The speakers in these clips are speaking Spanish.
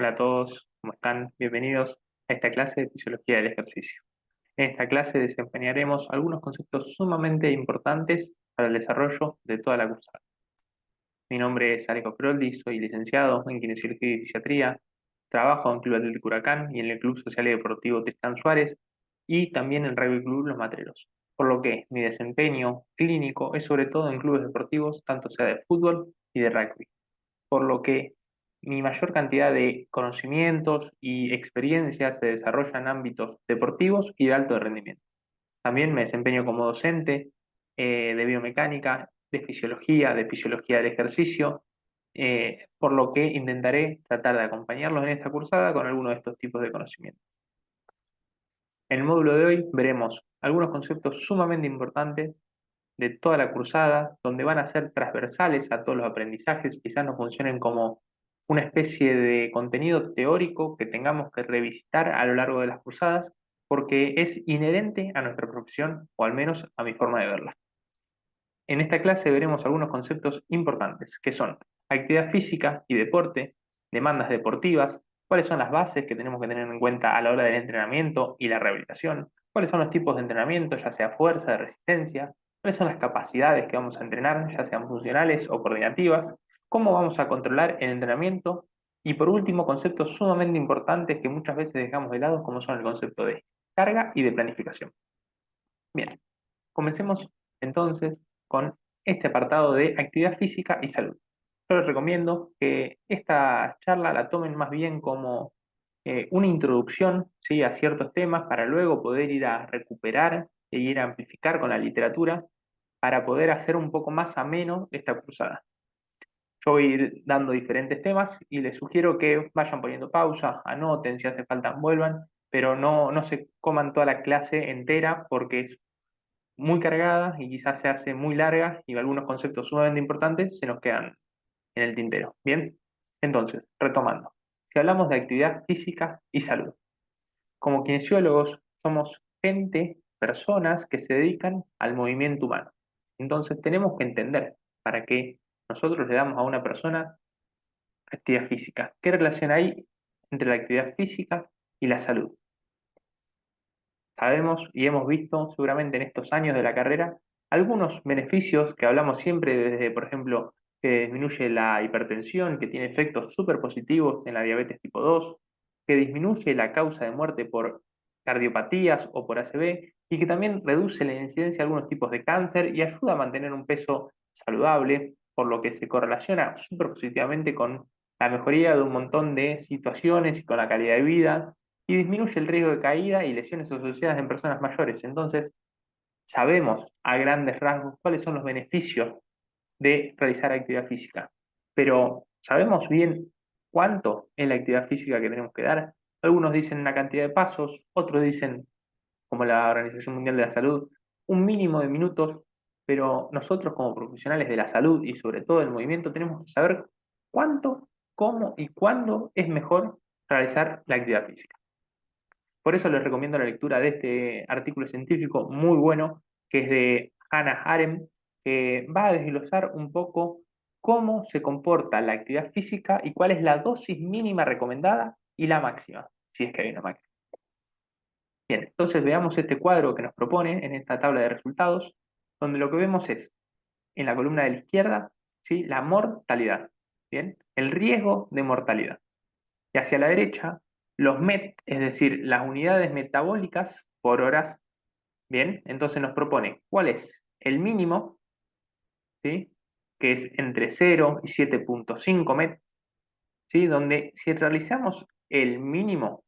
Hola a todos, ¿cómo están? Bienvenidos a esta clase de Fisiología del Ejercicio. En esta clase desempeñaremos algunos conceptos sumamente importantes para el desarrollo de toda la cursada. Mi nombre es Alejo Froldi, soy licenciado en Kinesiología y Fisiatría, trabajo en Club Atlético Huracán y en el Club Social y Deportivo Tristán Suárez y también en Rugby Club Los Matreros, por lo que mi desempeño clínico es sobre todo en clubes deportivos, tanto sea de fútbol y de rugby, por lo que mi mayor cantidad de conocimientos y experiencias se desarrolla en ámbitos deportivos y de alto rendimiento. También me desempeño como docente de biomecánica, de fisiología del ejercicio, por lo que intentaré tratar de acompañarlos en esta cursada con algunos de estos tipos de conocimientos. En el módulo de hoy veremos algunos conceptos sumamente importantes de toda la cursada, donde van a ser transversales a todos los aprendizajes, quizás nos funcionen como una especie de contenido teórico que tengamos que revisitar a lo largo de las cursadas, porque es inherente a nuestra profesión, o al menos a mi forma de verla. En esta clase veremos algunos conceptos importantes, que son actividad física y deporte, demandas deportivas, cuáles son las bases que tenemos que tener en cuenta a la hora del entrenamiento y la rehabilitación, cuáles son los tipos de entrenamiento, ya sea fuerza, de resistencia, cuáles son las capacidades que vamos a entrenar, ya sean funcionales o coordinativas, cómo vamos a controlar el entrenamiento y por último conceptos sumamente importantes que muchas veces dejamos de lado, como son el concepto de carga y de planificación. Bien, comencemos entonces con este apartado de actividad física y salud. Yo les recomiendo que esta charla la tomen más bien como una introducción, ¿sí?, a ciertos temas para luego poder ir a recuperar e ir a amplificar con la literatura para poder hacer un poco más ameno esta cursada. Yo voy a ir dando diferentes temas y les sugiero que vayan poniendo pausa, anoten, si hace falta vuelvan, pero no se coman toda la clase entera porque es muy cargada y quizás se hace muy larga y algunos conceptos sumamente importantes se nos quedan en el tintero. Bien, entonces, retomando. Si hablamos de actividad física y salud, como kinesiólogos somos gente, personas que se dedican al movimiento humano. Entonces tenemos que entender para qué nosotros le damos a una persona actividad física. ¿Qué relación hay entre la actividad física y la salud? Sabemos y hemos visto seguramente en estos años de la carrera algunos beneficios que hablamos siempre desde, por ejemplo, que disminuye la hipertensión, que tiene efectos súper positivos en la diabetes tipo 2, que disminuye la causa de muerte por cardiopatías o por ACV y que también reduce la incidencia de algunos tipos de cáncer y ayuda a mantener un peso saludable, por lo que se correlaciona súper positivamente con la mejoría de un montón de situaciones y con la calidad de vida y disminuye el riesgo de caída y lesiones asociadas en personas mayores. Entonces, sabemos a grandes rasgos cuáles son los beneficios de realizar actividad física, pero ¿sabemos bien cuánto es la actividad física que tenemos que dar? Algunos dicen una cantidad de pasos, otros dicen, como la Organización Mundial de la Salud, un mínimo de minutos, pero nosotros como profesionales de la salud y sobre todo del movimiento tenemos que saber cuánto, cómo y cuándo es mejor realizar la actividad física. Por eso les recomiendo la lectura de este artículo científico muy bueno, que es de Hannah Arendt, que va a desglosar un poco cómo se comporta la actividad física y cuál es la dosis mínima recomendada y la máxima, si es que hay una máxima. Bien, entonces veamos este cuadro que nos propone en esta tabla de resultados, donde lo que vemos es, en la columna de la izquierda, ¿sí?, la mortalidad, ¿bien?, el riesgo de mortalidad. Y hacia la derecha, los MET, es decir, las unidades metabólicas por horas. Bien, entonces nos propone cuál es el mínimo, ¿sí?, que es entre 0 y 7,5 MET, ¿sí?, donde si realizamos el mínimo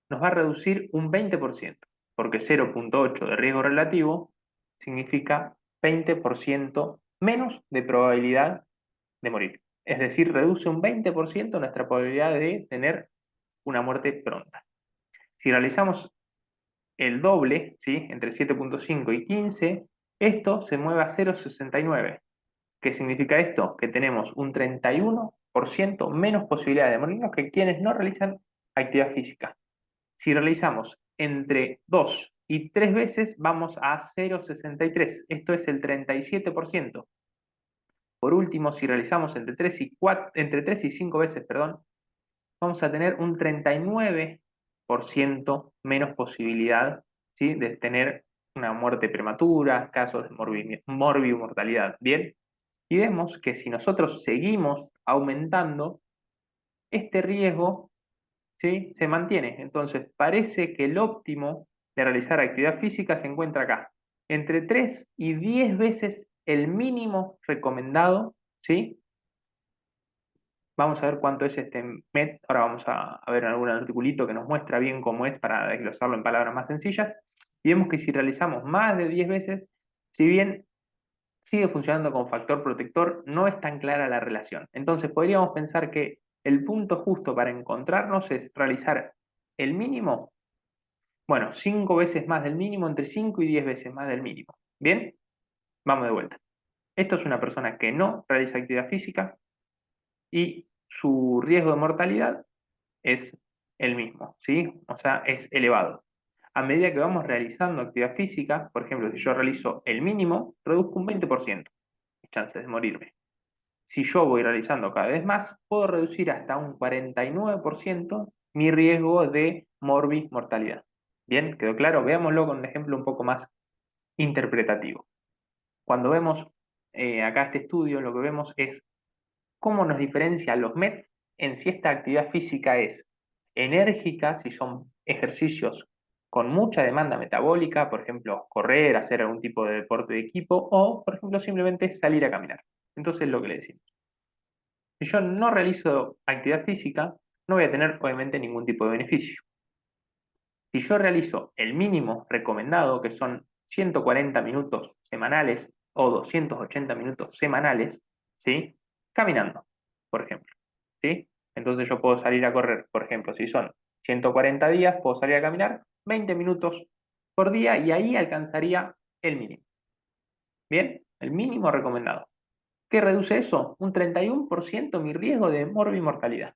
nos va a reducir un 20%, porque 0,8 de riesgo relativo significa 20% menos de probabilidad de morir. Es decir, reduce un 20% nuestra probabilidad de tener una muerte pronta. Si realizamos el doble, ¿sí?, entre 7,5 y 15, esto se mueve a 0,69. ¿Qué significa esto? Que tenemos un 31% menos posibilidad de morirnos que quienes no realizan actividad física. Si realizamos entre 2 y 3 veces, vamos a 0,63. Esto es el 37%. Por último, si realizamos entre 3 y 5 veces, perdón, vamos a tener un 39% menos posibilidad, ¿sí?, de tener una muerte prematura, casos de morbimortalidad. Bien, y vemos que si nosotros seguimos aumentando, este riesgo, ¿sí?, se mantiene. Entonces, parece que el óptimo de realizar actividad física se encuentra acá, entre 3 y 10 veces el mínimo recomendado, ¿sí? Vamos a ver cuánto es este MET. Ahora vamos a ver algún articulito que nos muestra bien cómo es para desglosarlo en palabras más sencillas. Y vemos que si realizamos más de 10 veces, si bien sigue funcionando como factor protector, no es tan clara la relación. Entonces podríamos pensar que el punto justo para encontrarnos es realizar el mínimo, bueno, 5 veces más del mínimo, entre 5 y 10 veces más del mínimo. ¿Bien? Vamos de vuelta. Esto es una persona que no realiza actividad física y su riesgo de mortalidad es el mismo, ¿sí? O sea, es elevado. A medida que vamos realizando actividad física, por ejemplo, si yo realizo el mínimo, reduzco un 20% mis chances de morirme. Si yo voy realizando cada vez más, puedo reducir hasta un 49% mi riesgo de mortalidad. ¿Bien? ¿Quedó claro? Veámoslo con un ejemplo un poco más interpretativo. Cuando vemos acá este estudio, lo que vemos es cómo nos diferencia los MET en si esta actividad física es enérgica, si son ejercicios con mucha demanda metabólica, por ejemplo, correr, hacer algún tipo de deporte de equipo, o, por ejemplo, simplemente salir a caminar. Entonces, lo que le decimos. Si yo no realizo actividad física, no voy a tener, obviamente, ningún tipo de beneficio. Si yo realizo el mínimo recomendado, que son 140 minutos semanales o 280 minutos semanales, ¿sí?, caminando, por ejemplo, ¿sí? Entonces yo puedo salir a correr, por ejemplo, si son 140 días, puedo salir a caminar 20 minutos por día y ahí alcanzaría el mínimo. ¿Bien? El mínimo recomendado. ¿Qué reduce eso? Un 31% mi riesgo de mortalidad.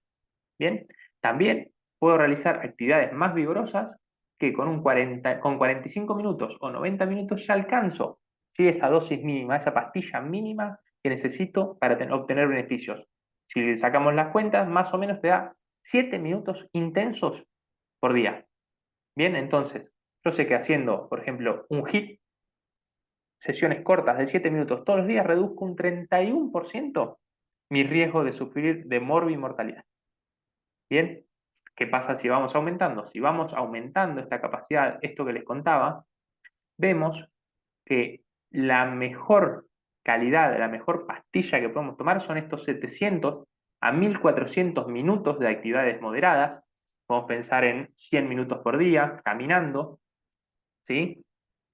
¿Bien? También puedo realizar actividades más vigorosas que con 45 minutos o 90 minutos ya alcanzo, ¿sí?, esa dosis mínima, esa pastilla mínima que necesito para obtener beneficios. Si sacamos las cuentas, más o menos te da 7 minutos intensos por día. Bien, entonces, yo sé que haciendo, por ejemplo, un HIIT, sesiones cortas de 7 minutos todos los días, reduzco un 31% mi riesgo de sufrir de mortalidad. Bien, ¿qué pasa si vamos aumentando? Si vamos aumentando esta capacidad, esto que les contaba, vemos que la mejor calidad, la mejor pastilla que podemos tomar son estos 700 a 1400 minutos de actividades moderadas. Podemos pensar en 100 minutos por día, caminando, ¿sí?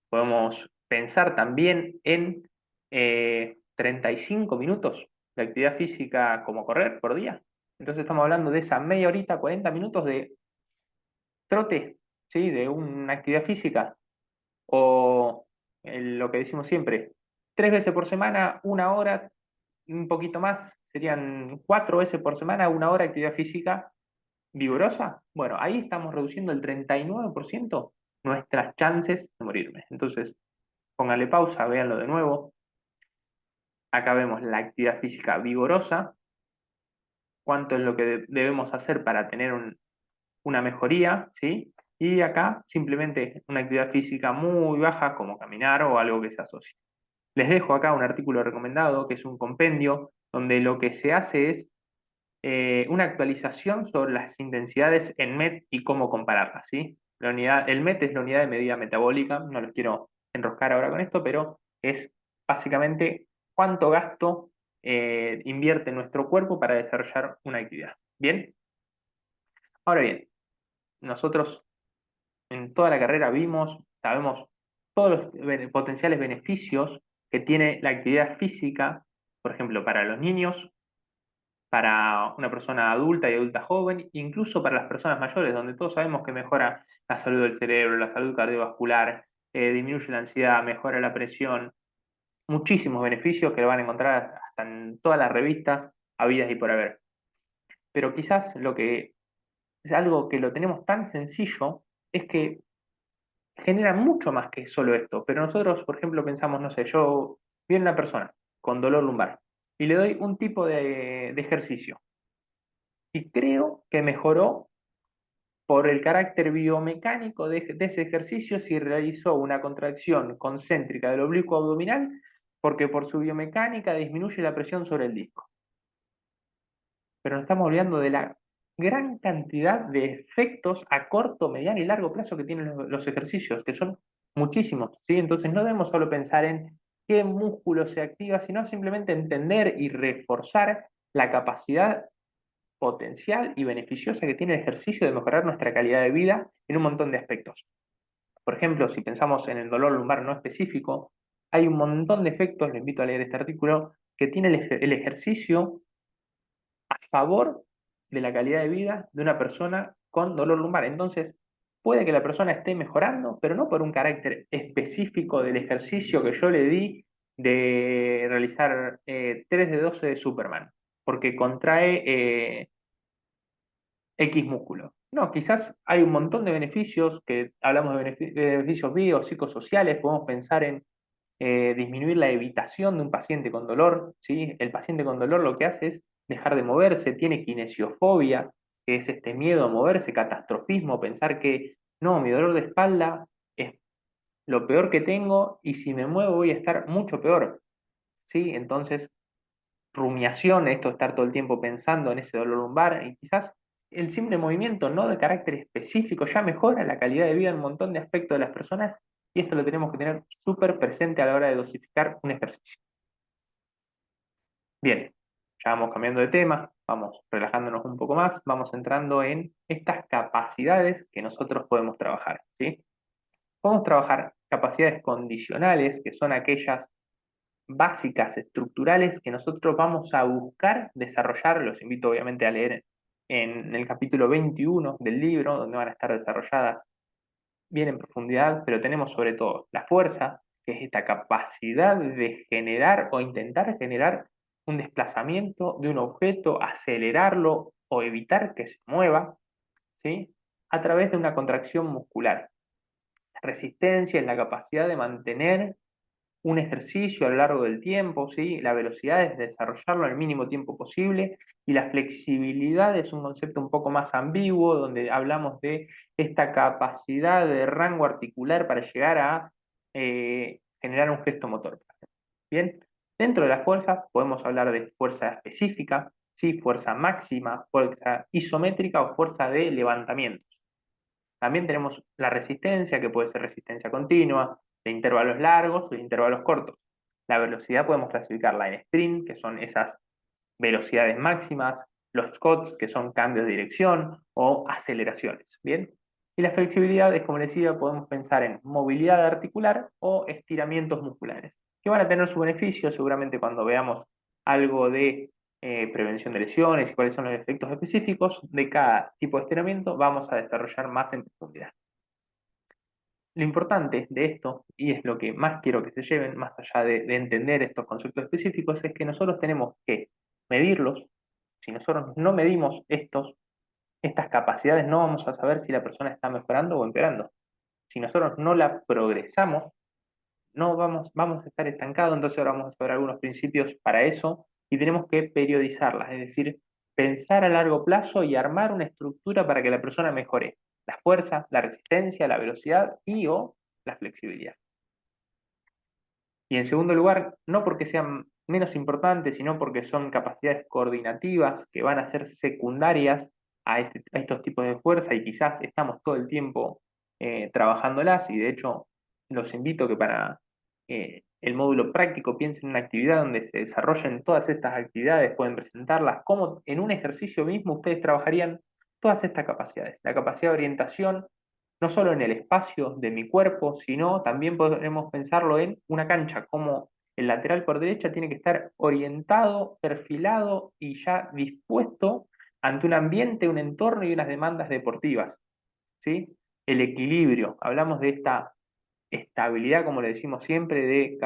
Podemos pensar también en 35 minutos de actividad física como correr por día. Entonces estamos hablando de esa media horita, 40 minutos de trote, ¿sí?, de una actividad física. O lo que decimos siempre, 3 veces por semana, una hora, un poquito más, serían 4 veces por semana, una hora de actividad física vigorosa. Bueno, ahí estamos reduciendo el 39% nuestras chances de morirme. Entonces, póngale pausa, véanlo de nuevo. Acá vemos la actividad física vigorosa, cuánto es lo que debemos hacer para tener una mejoría, ¿sí? Y acá simplemente una actividad física muy baja como caminar o algo que se asocie. Les dejo acá un artículo recomendado que es un compendio donde lo que se hace es una actualización sobre las intensidades en MET y cómo compararlas, ¿sí? El MET es la unidad de medida metabólica, no los quiero enroscar ahora con esto, pero es básicamente cuánto gasto invierte nuestro cuerpo para desarrollar una actividad. ¿Bien? Ahora bien, nosotros en toda la carrera sabemos todos los potenciales beneficios que tiene la actividad física, por ejemplo, para los niños, para una persona adulta y adulta joven, incluso para las personas mayores, donde todos sabemos que mejora la salud del cerebro, la salud cardiovascular, disminuye la ansiedad, mejora la presión, muchísimos beneficios que lo van a encontrar hasta en todas las revistas habidas y por haber. Pero quizás lo que es algo que lo tenemos tan sencillo es que genera mucho más que solo esto. Pero nosotros, por ejemplo, pensamos, no sé, yo vi a una persona con dolor lumbar y le doy un tipo de ejercicio. Y creo que mejoró por el carácter biomecánico de ese ejercicio si realizó una contracción concéntrica del oblicuo abdominal, porque por su biomecánica disminuye la presión sobre el disco. Pero nos estamos olvidando de la gran cantidad de efectos a corto, mediano y largo plazo que tienen los ejercicios, que son muchísimos, ¿sí? Entonces no debemos solo pensar en qué músculo se activa, sino simplemente entender y reforzar la capacidad potencial y beneficiosa que tiene el ejercicio de mejorar nuestra calidad de vida en un montón de aspectos. Por ejemplo, si pensamos en el dolor lumbar no específico, hay un montón de efectos, le invito a leer este artículo, que tiene el ejercicio a favor de la calidad de vida de una persona con dolor lumbar. Entonces, puede que la persona esté mejorando, pero no por un carácter específico del ejercicio que yo le di de realizar 3 de 12 de Superman, porque contrae X músculo. No, quizás hay un montón de beneficios, que hablamos de beneficios biopsicosociales, podemos pensar en disminuir la evitación de un paciente con dolor, ¿sí? El paciente con dolor lo que hace es dejar de moverse, tiene kinesiofobia, que es este miedo a moverse, catastrofismo, pensar que no, mi dolor de espalda es lo peor que tengo y si me muevo voy a estar mucho peor, ¿sí? Entonces, rumiación, esto de estar todo el tiempo pensando en ese dolor lumbar, y quizás el simple movimiento, no de carácter específico, ya mejora la calidad de vida en un montón de aspectos de las personas, y esto lo tenemos que tener súper presente a la hora de dosificar un ejercicio. Bien, ya vamos cambiando de tema, vamos relajándonos un poco más, vamos entrando en estas capacidades que nosotros podemos trabajar, ¿sí? Podemos trabajar capacidades condicionales, que son aquellas básicas, estructurales, que nosotros vamos a buscar desarrollar. Los invito obviamente a leer en el capítulo 21 del libro, donde van a estar desarrolladas bien en profundidad, pero tenemos sobre todo la fuerza, que es esta capacidad de generar o intentar generar un desplazamiento de un objeto, acelerarlo o evitar que se mueva, ¿sí? A través de una contracción muscular. La resistencia es la capacidad de mantener un ejercicio a lo largo del tiempo, ¿sí? La velocidad es desarrollarlo en el mínimo tiempo posible y la flexibilidad es un concepto un poco más ambiguo, donde hablamos de esta capacidad de rango articular para llegar a generar un gesto motor. Bien, dentro de la fuerza podemos hablar de fuerza específica, ¿sí? Fuerza máxima, fuerza isométrica o fuerza de levantamiento. También tenemos la resistencia, que puede ser resistencia continua, de intervalos largos o de intervalos cortos. La velocidad podemos clasificarla en sprint, que son esas velocidades máximas, los squats, que son cambios de dirección, o aceleraciones. ¿Bien? Y la flexibilidad es, como decía, podemos pensar en movilidad articular o estiramientos musculares, que van a tener su beneficio seguramente cuando veamos algo de prevención de lesiones y cuáles son los efectos específicos de cada tipo de estiramiento, vamos a desarrollar más en profundidad. Lo importante de esto, y es lo que más quiero que se lleven, más allá de entender estos conceptos específicos, es que nosotros tenemos que medirlos. Si nosotros no medimos estas capacidades, no vamos a saber si la persona está mejorando o empeorando. Si nosotros no la progresamos, no vamos a estar estancados. Entonces ahora vamos a ver algunos principios para eso y tenemos que periodizarlas, es decir, pensar a largo plazo y armar una estructura para que la persona mejore la fuerza, la resistencia, la velocidad y o la flexibilidad. Y en segundo lugar, no porque sean menos importantes, sino porque son capacidades coordinativas que van a ser secundarias a estos tipos de fuerza y quizás estamos todo el tiempo trabajándolas, y de hecho los invito a que para el módulo práctico piensen en una actividad donde se desarrollen todas estas actividades, pueden presentarlas, como en un ejercicio mismo ustedes trabajarían todas estas capacidades. La capacidad de orientación, no solo en el espacio de mi cuerpo, sino también podemos pensarlo en una cancha, como el lateral por derecha tiene que estar orientado, perfilado y ya dispuesto ante un ambiente, un entorno y unas demandas deportivas, ¿sí? El equilibrio, hablamos de esta estabilidad, como le decimos siempre, de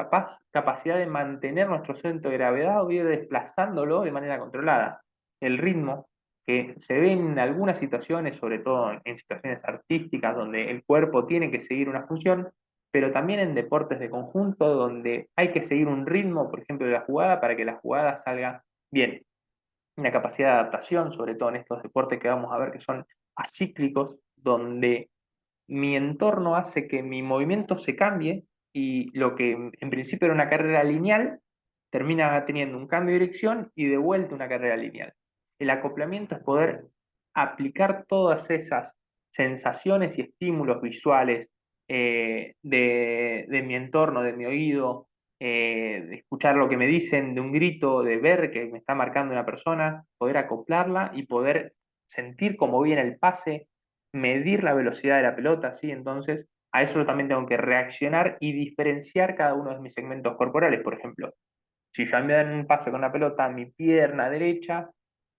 capacidad de mantener nuestro centro de gravedad o ir desplazándolo de manera controlada. El ritmo, que se ve en algunas situaciones, sobre todo en situaciones artísticas, donde el cuerpo tiene que seguir una función, pero también en deportes de conjunto, donde hay que seguir un ritmo, por ejemplo, de la jugada, para que la jugada salga bien. una capacidad de adaptación, sobre todo en estos deportes que vamos a ver que son acíclicos, donde mi entorno hace que mi movimiento se cambie y lo que en principio era una carrera lineal termina teniendo un cambio de dirección y de vuelta una carrera lineal. El acoplamiento es poder aplicar todas esas sensaciones y estímulos visuales de mi entorno, de mi oído, de escuchar lo que me dicen, de un grito, de ver que me está marcando una persona, poder acoplarla y poder sentir cómo viene el pase, medir la velocidad de la pelota, ¿sí? Entonces, a eso yo también tengo que reaccionar y diferenciar cada uno de mis segmentos corporales. Por ejemplo, si ya me dan un pase con una pelota, mi pierna derecha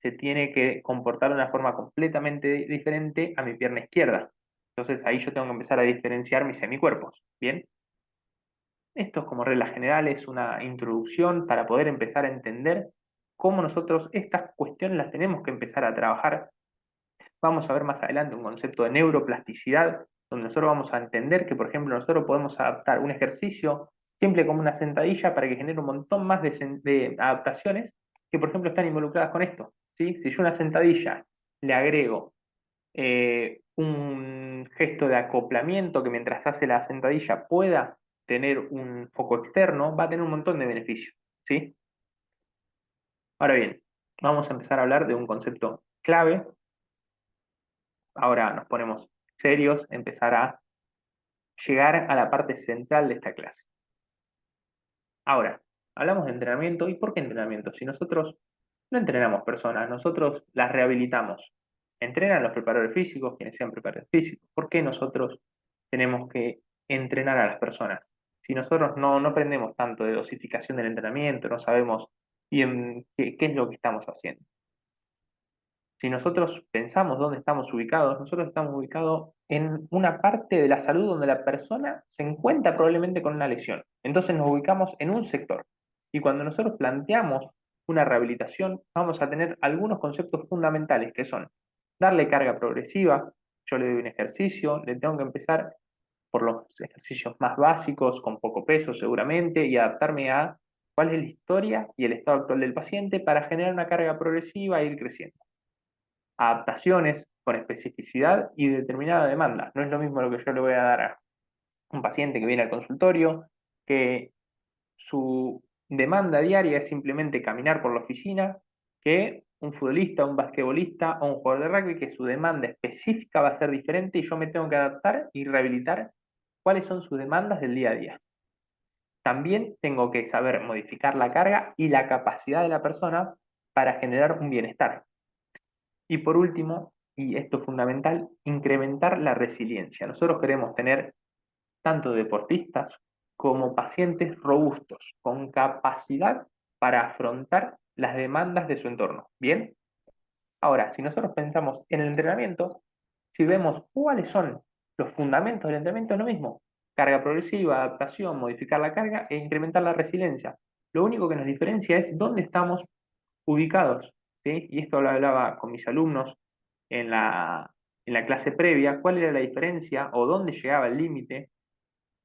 se tiene que comportar de una forma completamente diferente a mi pierna izquierda. Entonces, ahí yo tengo que empezar a diferenciar mis semicuerpos, ¿bien? Esto, como reglas generales, una introducción para poder empezar a entender cómo nosotros estas cuestiones las tenemos que empezar a trabajar. Vamos a ver más adelante un concepto de neuroplasticidad, donde nosotros vamos a entender que, por ejemplo, nosotros podemos adaptar un ejercicio simple como una sentadilla para que genere un montón más de adaptaciones que, por ejemplo, están involucradas con esto, ¿sí? Si yo a una sentadilla le agrego un gesto de acoplamiento que mientras hace la sentadilla pueda tener un foco externo, va a tener un montón de beneficios, ¿sí? Ahora bien, vamos a empezar a hablar de un concepto clave. Ahora nos ponemos serios, empezar a llegar a la parte central de esta clase. Ahora, hablamos de entrenamiento. ¿Y por qué entrenamiento? Si nosotros no entrenamos personas, nosotros las rehabilitamos. Entrenan los preparadores físicos, quienes sean preparadores físicos. ¿Por qué nosotros tenemos que entrenar a las personas? Si nosotros no aprendemos tanto de dosificación del entrenamiento, no sabemos bien qué es lo que estamos haciendo. Si nosotros pensamos dónde estamos ubicados, nosotros estamos ubicados en una parte de la salud donde la persona se encuentra probablemente con una lesión. Entonces nos ubicamos en un sector. Y cuando nosotros planteamos una rehabilitación, vamos a tener algunos conceptos fundamentales que son darle carga progresiva. Yo le doy un ejercicio, le tengo que empezar por los ejercicios más básicos, con poco peso seguramente, y adaptarme a cuál es la historia y el estado actual del paciente para generar una carga progresiva e ir creciendo. Adaptaciones con especificidad y determinada demanda. No es lo mismo lo que yo le voy a dar a un paciente que viene al consultorio, que su demanda diaria es simplemente caminar por la oficina, que un futbolista, un basquetbolista o un jugador de rugby, que su demanda específica va a ser diferente y yo me tengo que adaptar y rehabilitar cuáles son sus demandas del día a día. También tengo que saber modificar la carga y la capacidad de la persona para generar un bienestar. Y por último, y esto es fundamental, incrementar la resiliencia. Nosotros queremos tener tanto deportistas como pacientes robustos, con capacidad para afrontar las demandas de su entorno. ¿Bien? Ahora, si nosotros pensamos en el entrenamiento, si vemos cuáles son los fundamentos del entrenamiento, es lo mismo. Carga progresiva, adaptación, modificar la carga e incrementar la resiliencia. Lo único que nos diferencia es dónde estamos ubicados, ¿sí? Y esto lo hablaba con mis alumnos en la clase previa, cuál era la diferencia o dónde llegaba el límite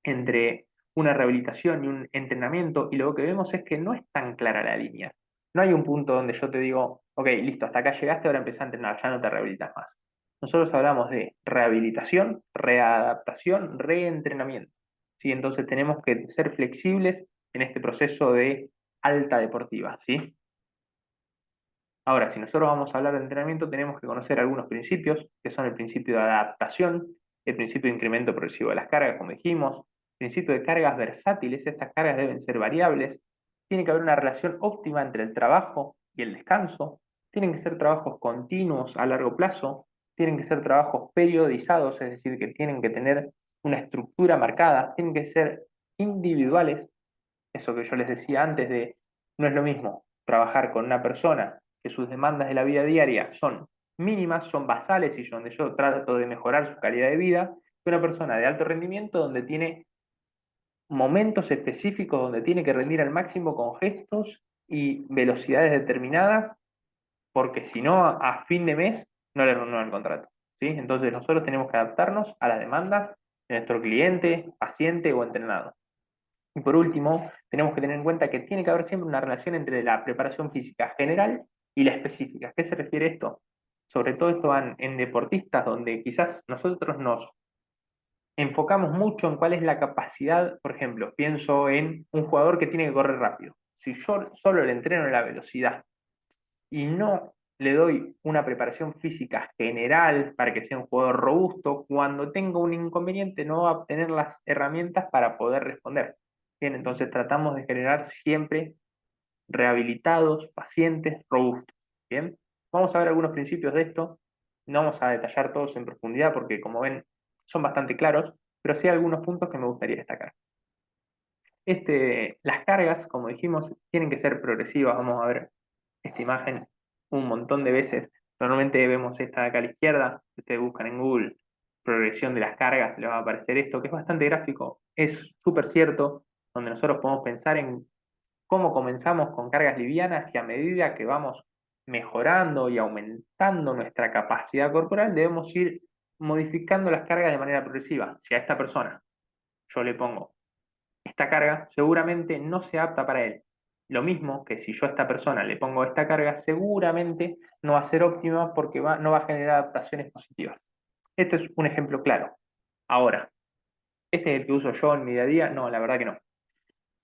entre una rehabilitación y un entrenamiento, y lo que vemos es que no es tan clara la línea. No hay un punto donde yo te digo, ok, listo, hasta acá llegaste, ahora empezá a entrenar, ya no te rehabilitas más. Nosotros hablamos de rehabilitación, readaptación, reentrenamiento, ¿sí? Entonces tenemos que ser flexibles en este proceso de alta deportiva, ¿sí? Ahora, si nosotros vamos a hablar de entrenamiento, tenemos que conocer algunos principios, que son el principio de adaptación, el principio de incremento progresivo de las cargas, como dijimos, el principio de cargas versátiles, estas cargas deben ser variables, tiene que haber una relación óptima entre el trabajo y el descanso, tienen que ser trabajos continuos a largo plazo, tienen que ser trabajos periodizados, es decir, que tienen que tener una estructura marcada, tienen que ser individuales, eso que yo les decía antes de, no es lo mismo trabajar con una persona que sus demandas de la vida diaria son mínimas, son basales y donde yo trato de mejorar su calidad de vida, que una persona de alto rendimiento donde tiene momentos específicos donde tiene que rendir al máximo con gestos y velocidades determinadas, porque si no, a fin de mes no le renuevan el contrato, ¿sí? Entonces nosotros tenemos que adaptarnos a las demandas de nuestro cliente, paciente o entrenado. Y por último, tenemos que tener en cuenta que tiene que haber siempre una relación entre la preparación física general y la específica. ¿A qué se refiere esto? Sobre todo esto van en deportistas donde quizás nosotros nos enfocamos mucho en cuál es la capacidad. Por ejemplo, pienso en un jugador que tiene que correr rápido. Si yo solo le entreno la velocidad y no le doy una preparación física general para que sea un jugador robusto, cuando tenga un inconveniente no va a obtener las herramientas para poder responder. Bien, entonces tratamos de generar siempre rehabilitados, pacientes robustos. Bien, vamos a ver algunos principios de esto. No vamos a detallar todos en profundidad porque, como ven, son bastante claros, pero sí hay algunos puntos que me gustaría destacar. Las cargas, como dijimos, tienen que ser progresivas. Vamos a ver esta imagen un montón de veces. Normalmente vemos esta de acá a la izquierda. Si ustedes buscan en Google progresión de las cargas, les va a aparecer esto, que es bastante gráfico. Es súper cierto, donde nosotros podemos pensar en cómo comenzamos con cargas livianas y a medida que vamos mejorando y aumentando nuestra capacidad corporal, debemos ir modificando las cargas de manera progresiva. Si a esta persona yo le pongo esta carga, seguramente no se apta para él. Lo mismo que si yo a esta persona le pongo esta carga, seguramente no va a ser óptima porque no va a generar adaptaciones positivas. Este es un ejemplo claro. Ahora, ¿este es el que uso yo en mi día a día? No, la verdad que no.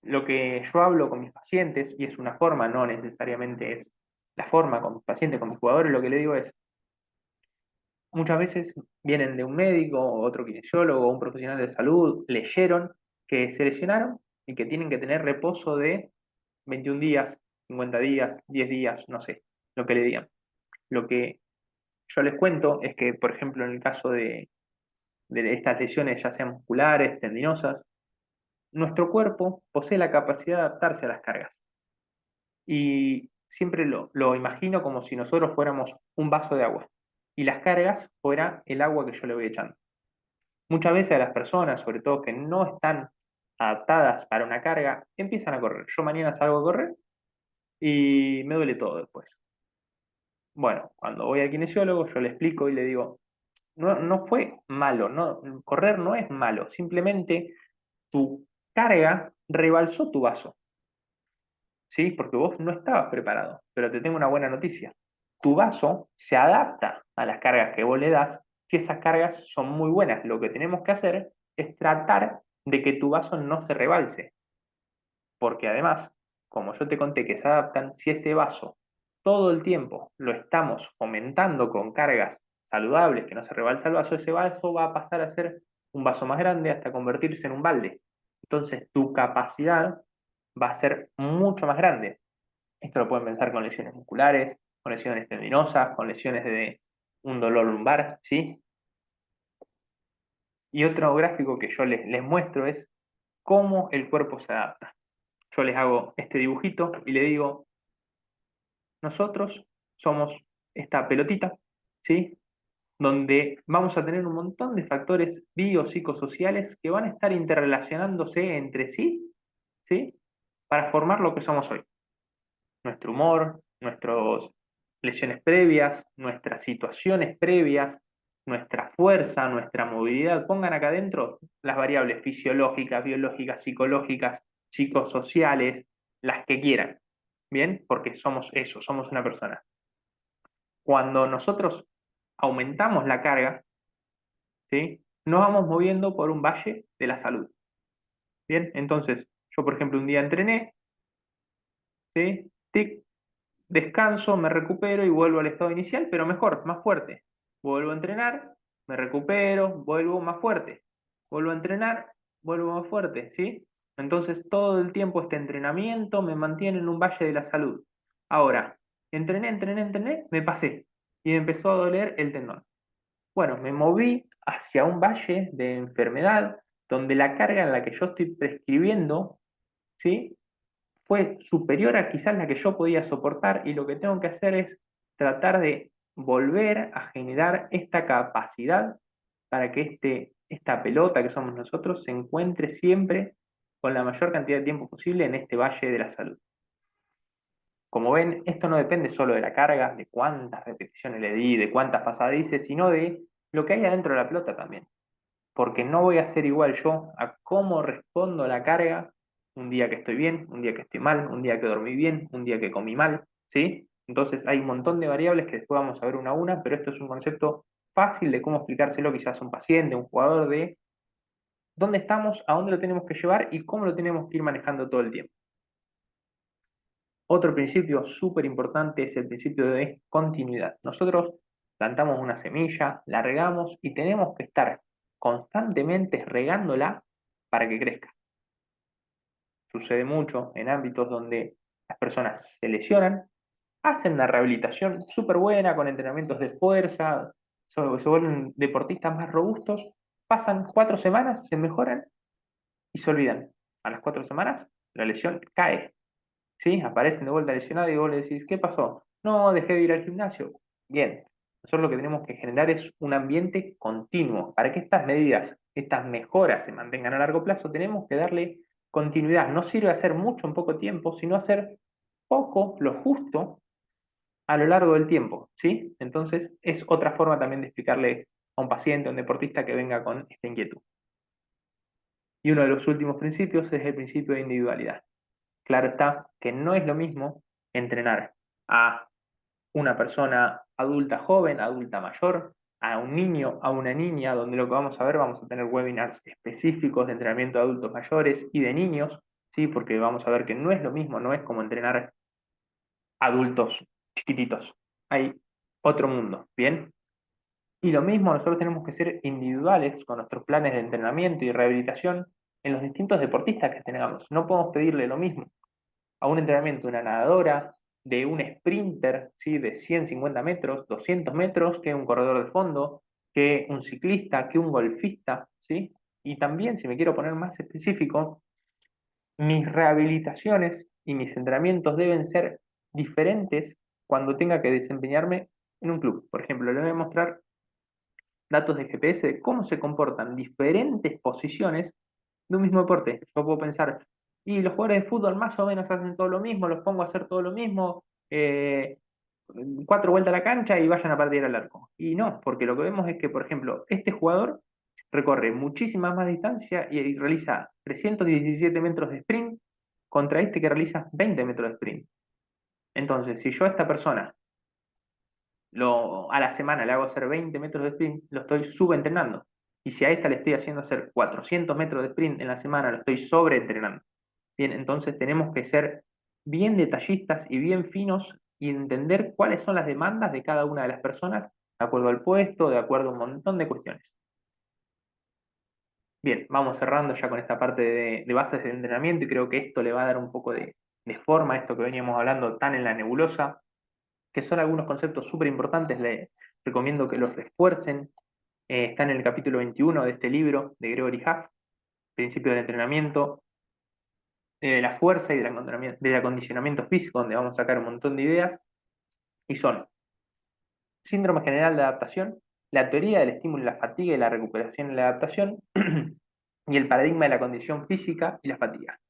Lo que yo hablo con mis pacientes, y es una forma, no necesariamente es la forma con mis pacientes, con mis jugadores, lo que le digo es, muchas veces vienen de un médico, otro kinesiólogo, un profesional de salud, leyeron que se lesionaron y que tienen que tener reposo de 21 días, 50 días, 10 días, no sé, lo que le digan. Lo que yo les cuento es que, por ejemplo, en el caso de estas lesiones, ya sean musculares, tendinosas, nuestro cuerpo posee la capacidad de adaptarse a las cargas. Y siempre lo imagino como si nosotros fuéramos un vaso de agua y las cargas fuera el agua que yo le voy echando. Muchas veces a las personas, sobre todo que no están adaptadas para una carga, empiezan a correr. Yo mañana salgo a correr y me duele todo después. Bueno, cuando voy al kinesiólogo, yo le explico y le digo, no, no fue malo, no, correr no es malo, simplemente tu carga rebalsó tu vaso. ¿Sí? Porque vos no estabas preparado. Pero te tengo una buena noticia. Tu vaso se adapta a las cargas que vos le das, que esas cargas son muy buenas. Lo que tenemos que hacer es tratar de que tu vaso no se rebalse. Porque además, como yo te conté que se adaptan, si ese vaso todo el tiempo lo estamos fomentando con cargas saludables, que no se rebalsa el vaso, ese vaso va a pasar a ser un vaso más grande hasta convertirse en un balde. Entonces, tu capacidad va a ser mucho más grande. Esto lo pueden pensar con lesiones musculares, con lesiones tendinosas, con lesiones de un dolor lumbar, ¿sí? Y otro gráfico que yo les muestro es cómo el cuerpo se adapta. Yo les hago este dibujito y le digo, nosotros somos esta pelotita, ¿sí? Donde vamos a tener un montón de factores biopsicosociales que van a estar interrelacionándose entre sí, ¿sí? Para formar lo que somos hoy. Nuestro humor, nuestras lesiones previas, nuestras situaciones previas, nuestra fuerza, nuestra movilidad. Pongan acá adentro las variables fisiológicas, biológicas, psicológicas, psicosociales, las que quieran. ¿Bien? Porque somos eso, somos una persona. Cuando nosotros aumentamos la carga, ¿sí? Nos vamos moviendo por un valle de la salud. ¿Bien? Entonces, yo por ejemplo un día entrené, ¿sí? Tic, descanso, me recupero y vuelvo al estado inicial, pero mejor, más fuerte. Vuelvo a entrenar, me recupero, vuelvo más fuerte. Vuelvo a entrenar, vuelvo más fuerte, ¿sí? Entonces todo el tiempo este entrenamiento me mantiene en un valle de la salud. Ahora, entrené, me pasé y me empezó a doler el tendón. Bueno, me moví hacia un valle de enfermedad donde la carga en la que yo estoy prescribiendo, ¿sí? Fue superior a quizás la que yo podía soportar y lo que tengo que hacer es tratar de volver a generar esta capacidad para que esta pelota que somos nosotros se encuentre siempre con la mayor cantidad de tiempo posible en este valle de la salud. Como ven, esto no depende solo de la carga, de cuántas repeticiones le di, de cuántas pasadas hice, sino de lo que hay adentro de la pelota también. Porque no voy a ser igual yo a cómo respondo a la carga un día que estoy bien, un día que estoy mal, un día que dormí bien, un día que comí mal, ¿sí? Entonces hay un montón de variables que después vamos a ver una a una, pero esto es un concepto fácil de cómo explicárselo quizás a un paciente, un jugador, de dónde estamos, a dónde lo tenemos que llevar y cómo lo tenemos que ir manejando todo el tiempo. Otro principio súper importante es el principio de continuidad. Nosotros plantamos una semilla, la regamos y tenemos que estar constantemente regándola para que crezca. Sucede mucho en ámbitos donde las personas se lesionan, hacen una rehabilitación súper buena con entrenamientos de fuerza, se vuelven deportistas más robustos, pasan 4 semanas, se mejoran y se olvidan. A las 4 semanas la lesión cae, ¿sí? Aparecen de vuelta lesionados y vos le decís, ¿qué pasó? No, dejé de ir al gimnasio. Bien, nosotros lo que tenemos que generar es un ambiente continuo. Para que estas medidas, estas mejoras se mantengan a largo plazo, tenemos que darle continuidad. No sirve hacer mucho en poco tiempo, sino hacer poco, lo justo, a lo largo del tiempo, ¿sí? Entonces, es otra forma también de explicarle a un paciente, a un deportista que venga con esta inquietud. Y uno de los últimos principios es el principio de individualidad. Claro está que no es lo mismo entrenar a una persona adulta joven, adulta mayor, a un niño, a una niña, donde lo que vamos a ver, vamos a tener webinars específicos de entrenamiento de adultos mayores y de niños, ¿sí? Porque vamos a ver que no es lo mismo, no es como entrenar adultos chiquititos. Hay otro mundo, ¿bien? Y lo mismo, nosotros tenemos que ser individuales con nuestros planes de entrenamiento y rehabilitación en los distintos deportistas que tengamos. No podemos pedirle lo mismo a un entrenamiento de una nadadora, de un sprinter, ¿sí? De 150 metros, 200 metros, que un corredor de fondo, que un ciclista, que un golfista, ¿sí? Y también, si me quiero poner más específico, mis rehabilitaciones y mis entrenamientos deben ser diferentes cuando tenga que desempeñarme en un club. Por ejemplo, le voy a mostrar datos de GPS de cómo se comportan diferentes posiciones de un mismo deporte. Yo puedo pensar, y los jugadores de fútbol más o menos hacen todo lo mismo, los pongo a hacer todo lo mismo, 4 vueltas a la cancha y vayan a partir al arco. Y no, porque lo que vemos es que, por ejemplo, este jugador recorre muchísima más distancia y realiza 317 metros de sprint contra este que realiza 20 metros de sprint. Entonces, si yo a esta persona a la semana le hago hacer 20 metros de sprint, lo estoy subentrenando. Y si a esta le estoy haciendo hacer 400 metros de sprint en la semana, lo estoy sobreentrenando. Bien, entonces tenemos que ser bien detallistas y bien finos y entender cuáles son las demandas de cada una de las personas, de acuerdo al puesto, de acuerdo a un montón de cuestiones. Bien, vamos cerrando ya con esta parte de bases de entrenamiento y creo que esto le va a dar un poco de forma a esto que veníamos hablando tan en la nebulosa, que son algunos conceptos súper importantes. Les recomiendo que los refuercen. Está en el capítulo 21 de este libro de Gregory Huff, Principio del Entrenamiento, de la fuerza y del acondicionamiento físico, donde vamos a sacar un montón de ideas, y son síndrome general de adaptación, la teoría del estímulo y la fatiga y la recuperación y la adaptación, y el paradigma de la condición física y la fatiga.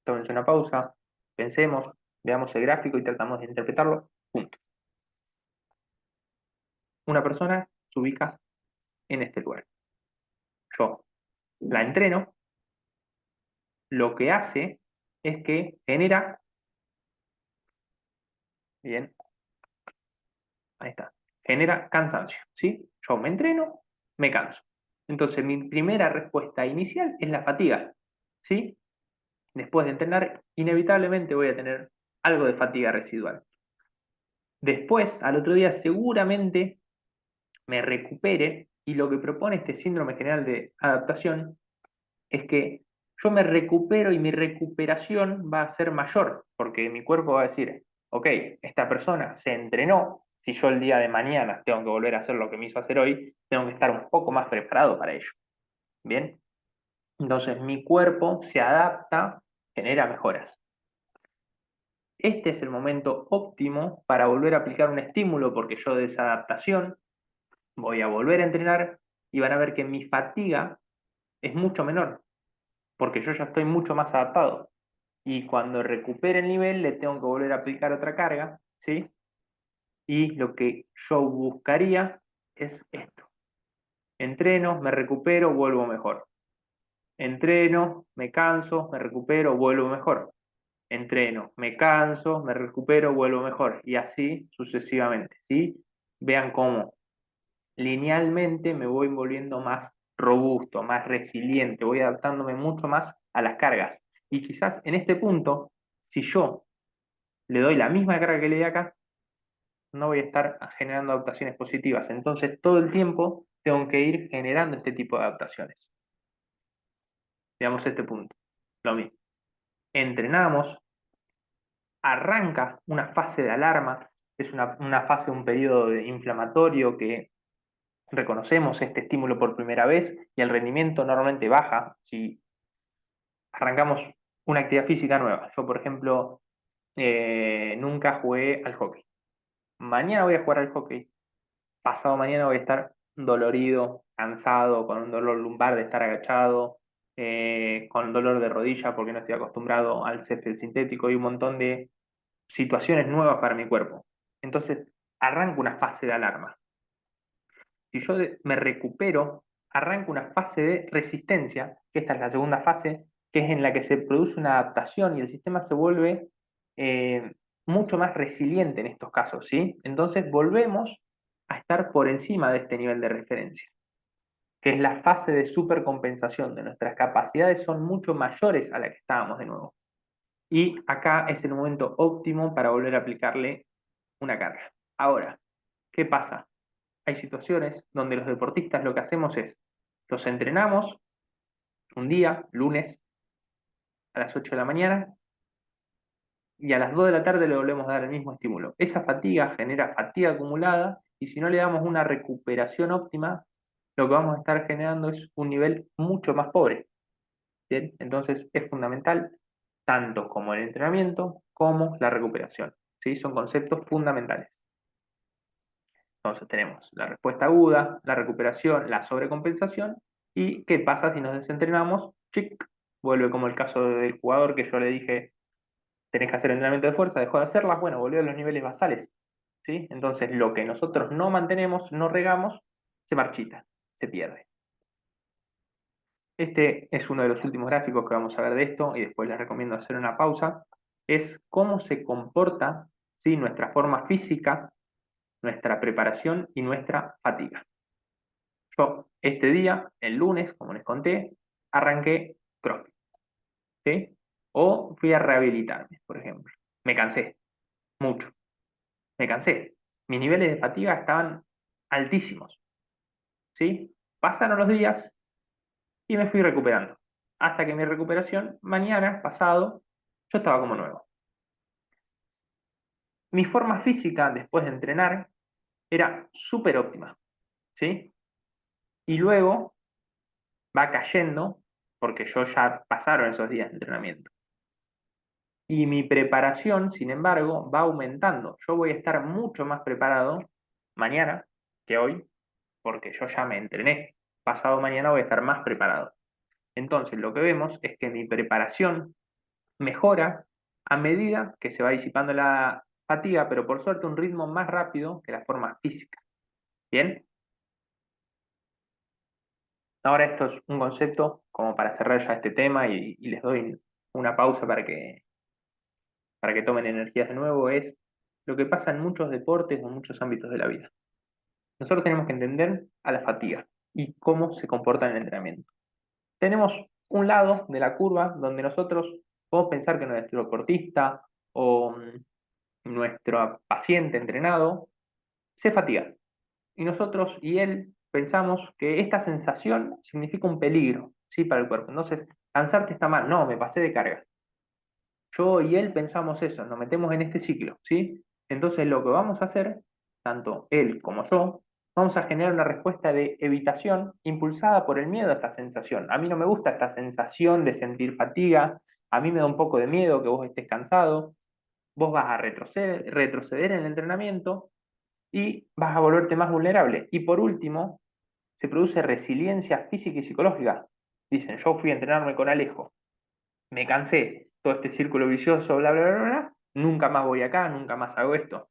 Tómense una pausa, pensemos, veamos el gráfico y tratamos de interpretarlo juntos. Una persona se ubica en este lugar. Yo la entreno, lo que hace es que genera, bien, ahí está, genera cansancio, ¿sí? Yo me entreno, me canso. Entonces mi primera respuesta inicial es la fatiga, ¿sí? Después de entrenar, inevitablemente voy a tener algo de fatiga residual. Después, al otro día, seguramente me recupere y lo que propone este síndrome general de adaptación es que yo me recupero y mi recuperación va a ser mayor, porque mi cuerpo va a decir, ok, esta persona se entrenó, si yo el día de mañana tengo que volver a hacer lo que me hizo hacer hoy, tengo que estar un poco más preparado para ello. ¿Bien? Entonces mi cuerpo se adapta, genera mejoras. Este es el momento óptimo para volver a aplicar un estímulo, porque yo de esa adaptación voy a volver a entrenar y van a ver que mi fatiga es mucho menor, porque yo ya estoy mucho más adaptado. Y cuando recupere el nivel le tengo que volver a aplicar otra carga, ¿sí? Y lo que yo buscaría es esto. Entreno, me recupero, vuelvo mejor. Entreno, me canso, me recupero, vuelvo mejor. entreno, me canso, me recupero, vuelvo mejor, y así sucesivamente, ¿sí? Vean cómo linealmente me voy volviendo más robusto, más resiliente, voy adaptándome mucho más a las cargas. Y quizás en este punto, si yo le doy la misma carga que le di acá, no voy a estar generando adaptaciones positivas. Entonces, todo el tiempo tengo que ir generando este tipo de adaptaciones. Veamos este punto. Lo mismo. Entrenamos, arranca una fase de alarma, es una fase, un periodo inflamatorio que reconocemos este estímulo por primera vez y el rendimiento normalmente baja si arrancamos una actividad física nueva. Yo, por ejemplo, nunca jugué al hockey. Mañana voy a jugar al hockey. Pasado mañana voy a estar dolorido, cansado, con un dolor lumbar de estar agachado, con dolor de rodilla porque no estoy acostumbrado al césped sintético y un montón de situaciones nuevas para mi cuerpo. Entonces, arranco una fase de alarma. Si yo me recupero, arranco una fase de resistencia, que esta es la segunda fase, que es en la que se produce una adaptación y el sistema se vuelve eh, mucho más resiliente en estos casos, ¿sí? Entonces volvemos a estar por encima de este nivel de referencia, que es la fase de supercompensación, de nuestras capacidades son mucho mayores a la que estábamos de nuevo. Y acá es el momento óptimo para volver a aplicarle una carga. Ahora, ¿qué pasa? Hay situaciones donde los deportistas lo que hacemos es, los entrenamos un día, lunes, a las 8 de la mañana, y a las 2 de la tarde le volvemos a dar el mismo estímulo. Esa fatiga genera fatiga acumulada, y si no le damos una recuperación óptima, lo que vamos a estar generando es un nivel mucho más pobre. ¿Bien? Entonces es fundamental tanto como el entrenamiento como la recuperación. ¿Sí? Son conceptos fundamentales. Entonces tenemos la respuesta aguda, la recuperación, la sobrecompensación y qué pasa si nos desentrenamos. Chic, vuelve como el caso del jugador que yo le dije, tenés que hacer entrenamiento de fuerza, dejó de hacerlas, bueno, volvió a los niveles basales. ¿Sí? Entonces lo que nosotros no mantenemos, no regamos, se marchita, se pierde. Este es uno de los últimos gráficos que vamos a ver de esto y después les recomiendo hacer una pausa. Es cómo se comporta, ¿sí?, nuestra forma física, nuestra preparación y nuestra fatiga. Yo este día, el lunes, como les conté, arranqué CrossFit, ¿sí? O fui a rehabilitarme, por ejemplo. Me cansé, mucho. Me cansé. Mis niveles de fatiga estaban altísimos, ¿sí? Pasaron los días y me fui recuperando. Hasta que mi recuperación, mañana, pasado, yo estaba como nuevo. Mi forma física después de entrenar era súper óptima, ¿sí? Y luego va cayendo, porque yo ya pasaron esos días de entrenamiento. Y mi preparación, sin embargo, va aumentando. Yo voy a estar mucho más preparado mañana que hoy, porque yo ya me entrené. Pasado mañana voy a estar más preparado. Entonces, lo que vemos es que mi preparación mejora a medida que se va disipando la fatiga, pero por suerte un ritmo más rápido que la forma física. ¿Bien? Ahora esto es un concepto como para cerrar ya este tema y les doy una pausa para que tomen energías de nuevo, es lo que pasa en muchos deportes o en muchos ámbitos de la vida. Nosotros tenemos que entender a la fatiga y cómo se comporta en el entrenamiento. Tenemos un lado de la curva donde nosotros podemos pensar que nuestro deportista o nuestro paciente entrenado se fatiga. Y nosotros y él pensamos que esta sensación significa un peligro, ¿sí?, para el cuerpo. Entonces, cansarte está mal. No, me pasé de carga. Yo y él pensamos eso, nos metemos en este ciclo, ¿sí? Entonces lo que vamos a hacer, tanto él como yo, vamos a generar una respuesta de evitación impulsada por el miedo a esta sensación. A mí no me gusta esta sensación de sentir fatiga, a mí me da un poco de miedo que vos estés cansado, vos vas a retroceder en el entrenamiento y vas a volverte más vulnerable. Y por último, se produce resiliencia física y psicológica. Dicen, yo fui a entrenarme con Alejo, me cansé, todo este círculo vicioso, bla, bla, bla, bla, nunca más voy acá, nunca más hago esto.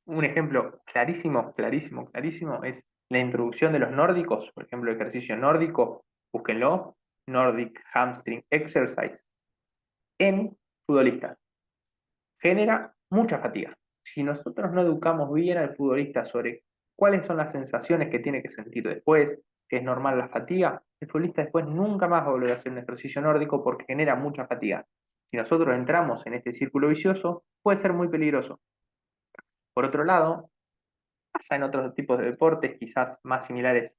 Un ejemplo clarísimo, clarísimo, clarísimo es la introducción de los nórdicos, por ejemplo, el ejercicio nórdico, búsquenlo, Nordic Hamstring Exercise. En futbolistas. Genera mucha fatiga. Si nosotros no educamos bien al futbolista sobre cuáles son las sensaciones que tiene que sentir después, que es normal la fatiga, el futbolista después nunca más va a volver a hacer un ejercicio nórdico porque genera mucha fatiga. Si nosotros entramos en este círculo vicioso, puede ser muy peligroso. Por otro lado, pasa en otros tipos de deportes, quizás más similares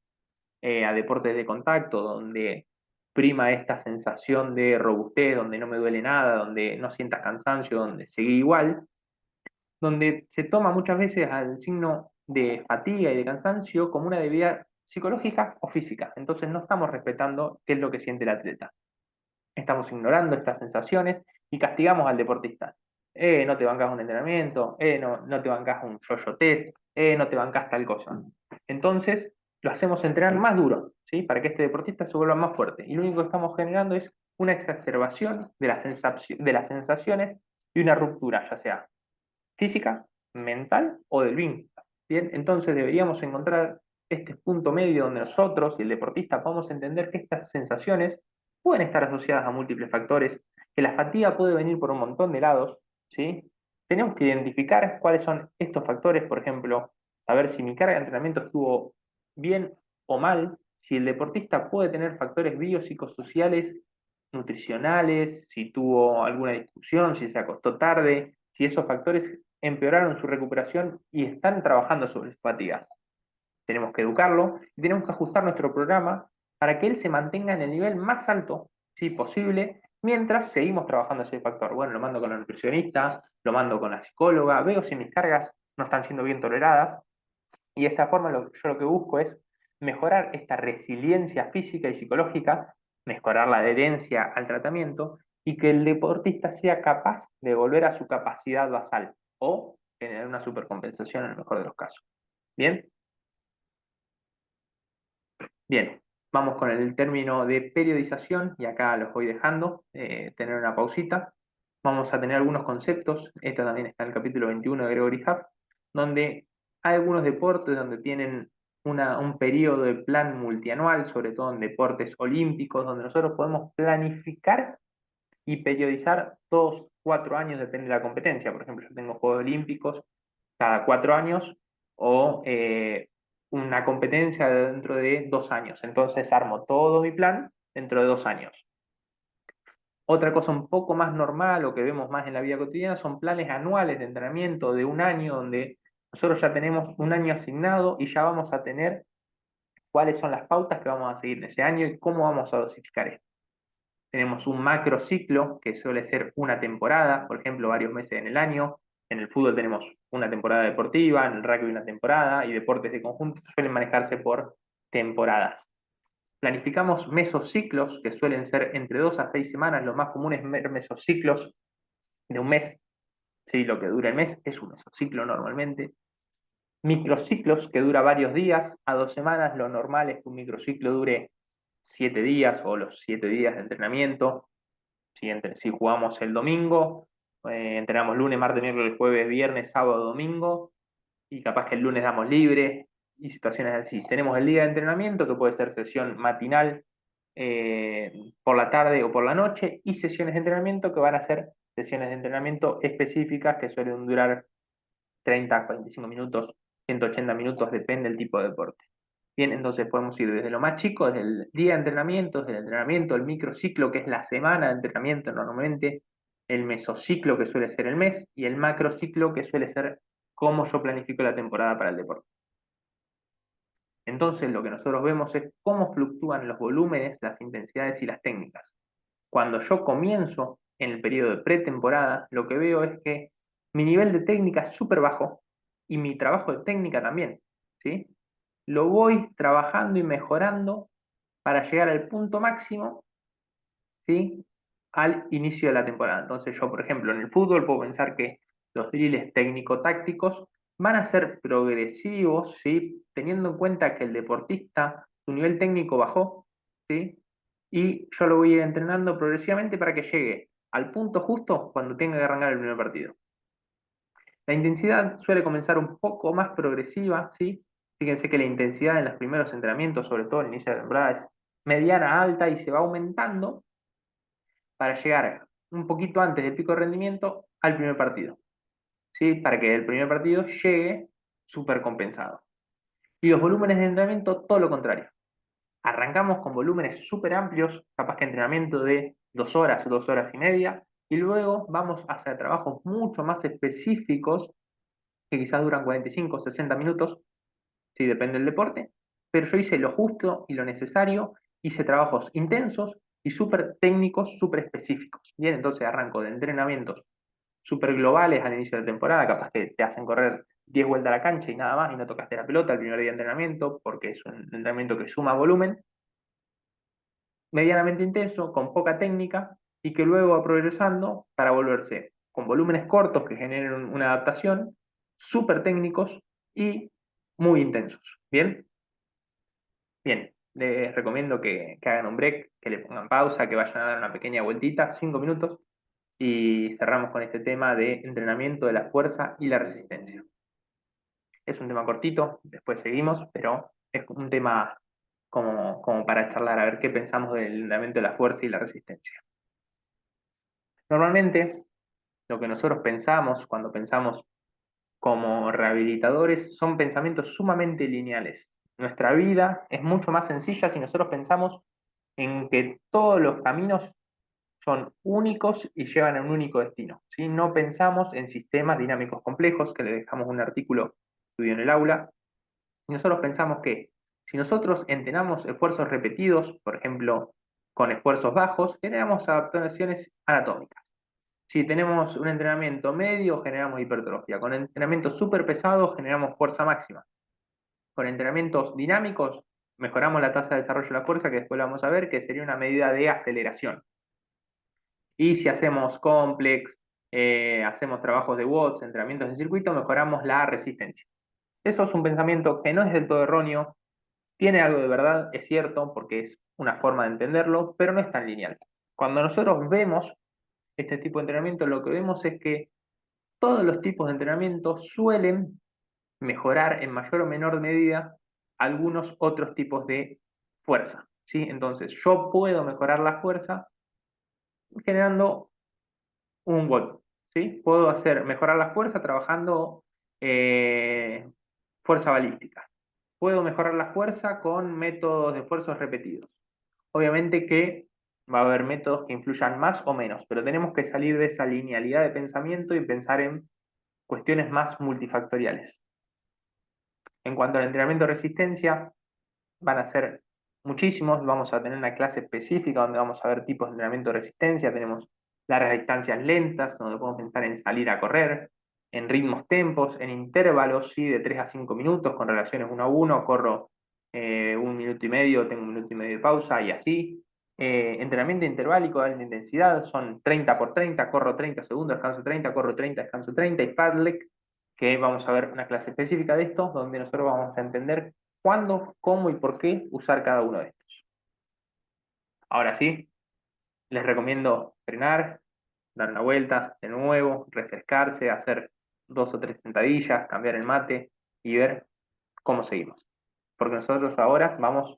a deportes de contacto, donde prima esta sensación de robustez, donde no me duele nada, donde no sientas cansancio, donde seguí igual, donde se toma muchas veces al signo de fatiga y de cansancio como una debilidad psicológica o física. Entonces no estamos respetando qué es lo que siente el atleta. Estamos ignorando estas sensaciones y castigamos al deportista. No te bancas un entrenamiento, no te bancas un yo-yo test, no te bancas tal cosa. Entonces lo hacemos entrenar más duro, ¿sí? Para que este deportista se vuelva más fuerte. Y lo único que estamos generando es una exacerbación de de las sensaciones y una ruptura, ya sea física, mental o del vínculo. Bien, entonces deberíamos encontrar este punto medio donde nosotros y el deportista podamos entender que estas sensaciones pueden estar asociadas a múltiples factores, que la fatiga puede venir por un montón de lados, ¿sí? Tenemos que identificar cuáles son estos factores, por ejemplo, saber si mi carga de entrenamiento estuvo bien o mal, si el deportista puede tener factores biopsicosociales, nutricionales, si tuvo alguna discusión, si se acostó tarde, si esos factores empeoraron su recuperación y están trabajando sobre su fatiga. Tenemos que educarlo y tenemos que ajustar nuestro programa para que él se mantenga en el nivel más alto, si posible, mientras seguimos trabajando ese factor. Bueno, lo mando con la nutricionista, lo mando con la psicóloga, veo si mis cargas no están siendo bien toleradas y de esta forma yo lo que busco es mejorar esta resiliencia física y psicológica, mejorar la adherencia al tratamiento y que el deportista sea capaz de volver a su capacidad basal o tener una supercompensación en el mejor de los casos. ¿Bien? Bien, vamos con el término de periodización y acá los voy dejando, tener una pausita. Vamos a tener algunos conceptos, esto también está en el capítulo 21 de Gregory Huff, donde hay algunos deportes donde tienen un periodo de plan multianual, sobre todo en deportes olímpicos, donde nosotros podemos planificar y periodizar 2, 4 años, depende de la competencia. Por ejemplo, yo tengo Juegos Olímpicos cada 4 años o una competencia dentro de 2 años. Entonces armo todo mi plan dentro de 2 años. Otra cosa un poco más normal o que vemos más en la vida cotidiana son planes anuales de entrenamiento de un año donde nosotros ya tenemos un año asignado y ya vamos a tener cuáles son las pautas que vamos a seguir en ese año y cómo vamos a dosificar esto. Tenemos un macro ciclo que suele ser una temporada, por ejemplo, varios meses en el año. En el fútbol tenemos una temporada deportiva, en el rugby una temporada y deportes de conjunto suelen manejarse por temporadas. Planificamos mesociclos que suelen ser entre 2 a 6 semanas. Lo más común es ver mesociclos de un mes. ¿Sí? Lo que dura el mes es un mesociclo normalmente. Microciclos que dura varios días a 2 semanas. Lo normal es que un microciclo dure 7 días o los 7 días de entrenamiento. Si jugamos el domingo, entrenamos lunes, martes, miércoles, jueves, viernes, sábado, domingo, y capaz que el lunes damos libre, y situaciones así. Tenemos el día de entrenamiento, que puede ser sesión matinal por la tarde o por la noche, y sesiones de entrenamiento que van a ser sesiones de entrenamiento específicas que suelen durar 30, 45 minutos, 180 minutos, depende del tipo de deporte. Bien, entonces podemos ir desde lo más chico, desde el día de entrenamiento, desde el entrenamiento, el microciclo, que es la semana de entrenamiento normalmente, el mesociclo, que suele ser el mes, y el macrociclo, que suele ser cómo yo planifico la temporada para el deporte. Entonces, lo que nosotros vemos es cómo fluctúan los volúmenes, las intensidades y las técnicas. Cuando yo comienzo en el periodo de pretemporada, lo que veo es que mi nivel de técnica es súper bajo y mi trabajo de técnica también, ¿sí? Lo voy trabajando y mejorando para llegar al punto máximo, ¿sí? Al inicio de la temporada. Entonces yo, por ejemplo, en el fútbol puedo pensar que los drills técnico-tácticos van a ser progresivos, ¿sí? Teniendo en cuenta que el deportista, su nivel técnico bajó, ¿sí? Y yo lo voy a ir entrenando progresivamente para que llegue al punto justo cuando tenga que arrancar el primer partido. La intensidad suele comenzar un poco más progresiva, ¿sí? Fíjense que la intensidad en los primeros entrenamientos, sobre todo al inicio de la temporada, es mediana, alta y se va aumentando para llegar un poquito antes del pico de rendimiento al primer partido, ¿sí? Para que el primer partido llegue súper compensado. Y los volúmenes de entrenamiento, todo lo contrario. Arrancamos con volúmenes súper amplios, capaz que entrenamiento de 2 horas, 2 horas y media, y luego vamos a hacer trabajos mucho más específicos, que quizás duran 45 o 60 minutos, sí, depende del deporte, pero yo hice lo justo y lo necesario, hice trabajos intensos y súper técnicos, súper específicos. Bien, entonces arranco de entrenamientos súper globales al inicio de la temporada, capaz que te hacen correr 10 vueltas a la cancha y nada más, y no tocaste la pelota el primer día de entrenamiento, porque es un entrenamiento que suma volumen, medianamente intenso, con poca técnica, y que luego va progresando para volverse con volúmenes cortos que generen una adaptación, súper técnicos y muy intensos. ¿Bien? Bien, les recomiendo que hagan un break, que le pongan pausa, que vayan a dar una pequeña vueltita, 5 minutos, y cerramos con este tema de entrenamiento de la fuerza y la resistencia. Es un tema cortito, después seguimos, pero es un tema como para charlar, a ver qué pensamos del entrenamiento de la fuerza y la resistencia. Normalmente, lo que nosotros pensamos cuando pensamos como rehabilitadores son pensamientos sumamente lineales. Nuestra vida es mucho más sencilla si nosotros pensamos en que todos los caminos son únicos y llevan a un único destino. ¿Sí? No pensamos en sistemas dinámicos complejos, que le dejamos un artículo estudio en el aula, y nosotros pensamos que si nosotros entrenamos esfuerzos repetidos, por ejemplo, con esfuerzos bajos, generamos adaptaciones anatómicas. Si tenemos un entrenamiento medio, generamos hipertrofia. Con entrenamientos súper pesados, generamos fuerza máxima. Con entrenamientos dinámicos, mejoramos la tasa de desarrollo de la fuerza, que después la vamos a ver, que sería una medida de aceleración. Y si hacemos complex, hacemos trabajos de watts, entrenamientos de circuito, mejoramos la resistencia. Eso es un pensamiento que no es del todo erróneo, tiene algo de verdad, es cierto, porque es una forma de entenderlo, pero no es tan lineal. Cuando nosotros vemos este tipo de entrenamiento, lo que vemos es que todos los tipos de entrenamiento suelen mejorar en mayor o menor medida algunos otros tipos de fuerza, ¿sí? Entonces, yo puedo mejorar la fuerza generando un golpe, ¿sí? Puedo mejorar la fuerza trabajando fuerza balística. Puedo mejorar la fuerza con métodos de esfuerzos repetidos. Obviamente que va a haber métodos que influyan más o menos, pero tenemos que salir de esa linealidad de pensamiento y pensar en cuestiones más multifactoriales. En cuanto al entrenamiento de resistencia, van a ser muchísimos. Vamos a tener una clase específica donde vamos a ver tipos de entrenamiento de resistencia. Tenemos largas distancias lentas, donde podemos pensar en salir a correr, en ritmos tempos, en intervalos, ¿sí? De 3 a 5 minutos, con relaciones 1 a 1, corro 1 minuto y medio, tengo 1 minuto y medio de pausa y así. Entrenamiento interválico de alta intensidad, son 30 por 30, corro 30 segundos, descanso 30, corro 30, descanso 30, y Fartlek, que vamos a ver una clase específica de esto, donde nosotros vamos a entender cuándo, cómo y por qué usar cada uno de estos. Ahora sí, les recomiendo frenar, dar una vuelta de nuevo, refrescarse, hacer 2 o 3 sentadillas, cambiar el mate y ver cómo seguimos. Porque nosotros ahora vamos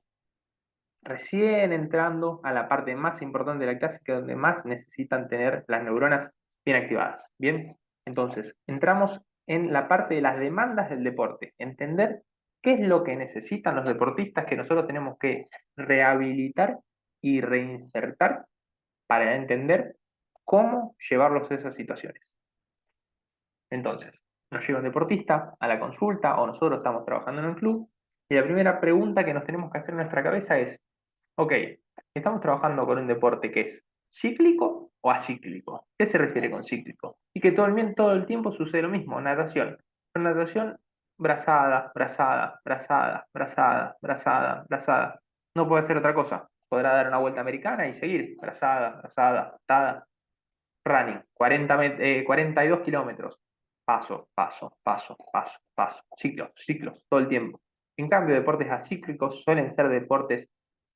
recién entrando a la parte más importante de la clase, que es donde más necesitan tener las neuronas bien activadas. Bien, entonces entramos en la parte de las demandas del deporte, entender qué es lo que necesitan los deportistas que nosotros tenemos que rehabilitar y reinsertar para entender cómo llevarlos a esas situaciones. Entonces, nos llega un deportista a la consulta o nosotros estamos trabajando en un club y la primera pregunta que nos tenemos que hacer en nuestra cabeza es: ok, estamos trabajando con un deporte que es cíclico o acíclico. ¿Qué se refiere con cíclico? Y que todo el tiempo sucede lo mismo, natación. Pero natación, brazada, brazada, brazada, brazada, brazada, brazada. No puede hacer otra cosa. Podrá dar una vuelta americana y seguir, brazada, brazada, brazada. Running, 42 kilómetros. Paso, paso, paso, paso, paso. Ciclos, ciclos, todo el tiempo. En cambio, deportes acíclicos suelen ser deportes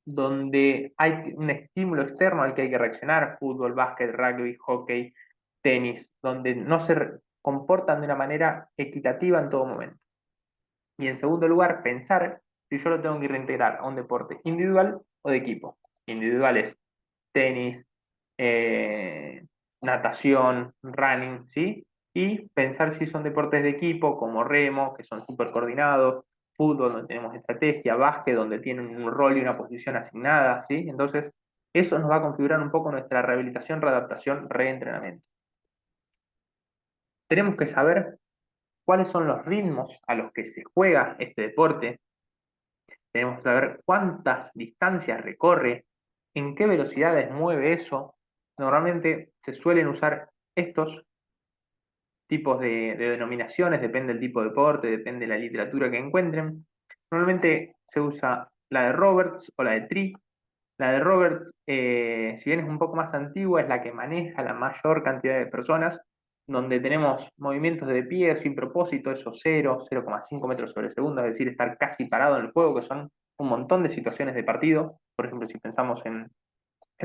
donde hay un estímulo externo al que hay que reaccionar: fútbol, básquet, rugby, hockey, tenis, donde no se comportan de una manera equitativa en todo momento. Y en segundo lugar, pensar si yo lo tengo que reintegrar a un deporte individual o de equipo. Individuales, tenis, natación, running, ¿sí? Y pensar si son deportes de equipo como remo, que son súper coordinados, fútbol, donde tenemos estrategia, básquet, donde tienen un rol y una posición asignada, ¿sí? Entonces, eso nos va a configurar un poco nuestra rehabilitación, readaptación, reentrenamiento. Tenemos que saber cuáles son los ritmos a los que se juega este deporte. Tenemos que saber cuántas distancias recorre, en qué velocidades mueve eso. Normalmente se suelen usar estos tipos de denominaciones, depende del tipo de deporte, depende de la literatura que encuentren. Normalmente se usa la de Roberts o la de Tri. La de Roberts, si bien es un poco más antigua, es la que maneja la mayor cantidad de personas, donde tenemos movimientos de pie sin propósito, esos 0,5 metros sobre segundo, es decir, estar casi parado en el juego, que son un montón de situaciones de partido. Por ejemplo, si pensamos en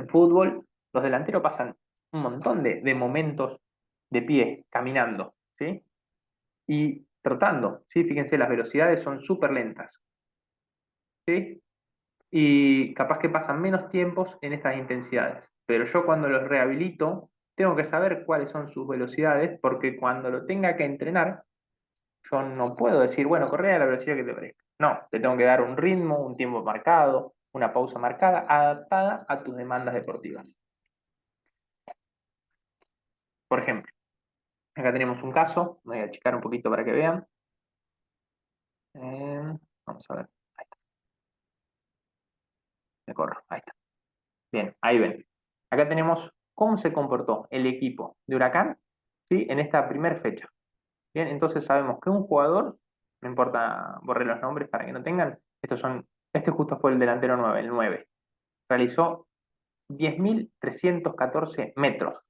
fútbol, los delanteros pasan un montón de momentos de pie, caminando, ¿sí? Y trotando, ¿sí? Fíjense, las velocidades son súper lentas, ¿sí? Y capaz que pasan menos tiempos en estas intensidades. Pero yo cuando los rehabilito, tengo que saber cuáles son sus velocidades, porque cuando lo tenga que entrenar, yo no puedo decir, bueno, corre a la velocidad que te parezca. No, te tengo que dar un ritmo, un tiempo marcado, una pausa marcada, adaptada a tus demandas deportivas. Por ejemplo, acá tenemos un caso, voy a achicar un poquito para que vean. Vamos a ver, ahí está, me corro, ahí está. Bien, ahí ven. Acá tenemos cómo se comportó el equipo de Huracán, ¿sí? En esta primera fecha. Bien, entonces sabemos que un jugador, no importa, borré los nombres para que no tengan, este justo fue el delantero 9, el 9, realizó 10.314 metros.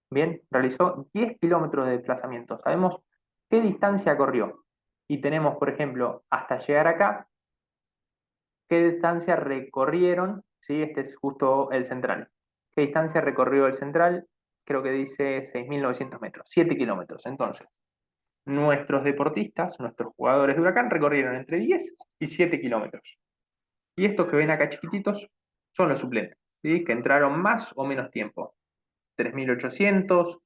Bien, realizó 10 kilómetros de desplazamiento. Sabemos qué distancia corrió. Y tenemos, por ejemplo, hasta llegar acá, qué distancia recorrieron, ¿sí? Este es justo el central. ¿Qué distancia recorrió el central? Creo que dice 6.900 metros, 7 kilómetros. Entonces, nuestros deportistas, nuestros jugadores de Huracán recorrieron entre 10 y 7 kilómetros. Y estos que ven acá chiquititos son los suplentes, ¿sí? Que entraron más o menos tiempo. 3.800,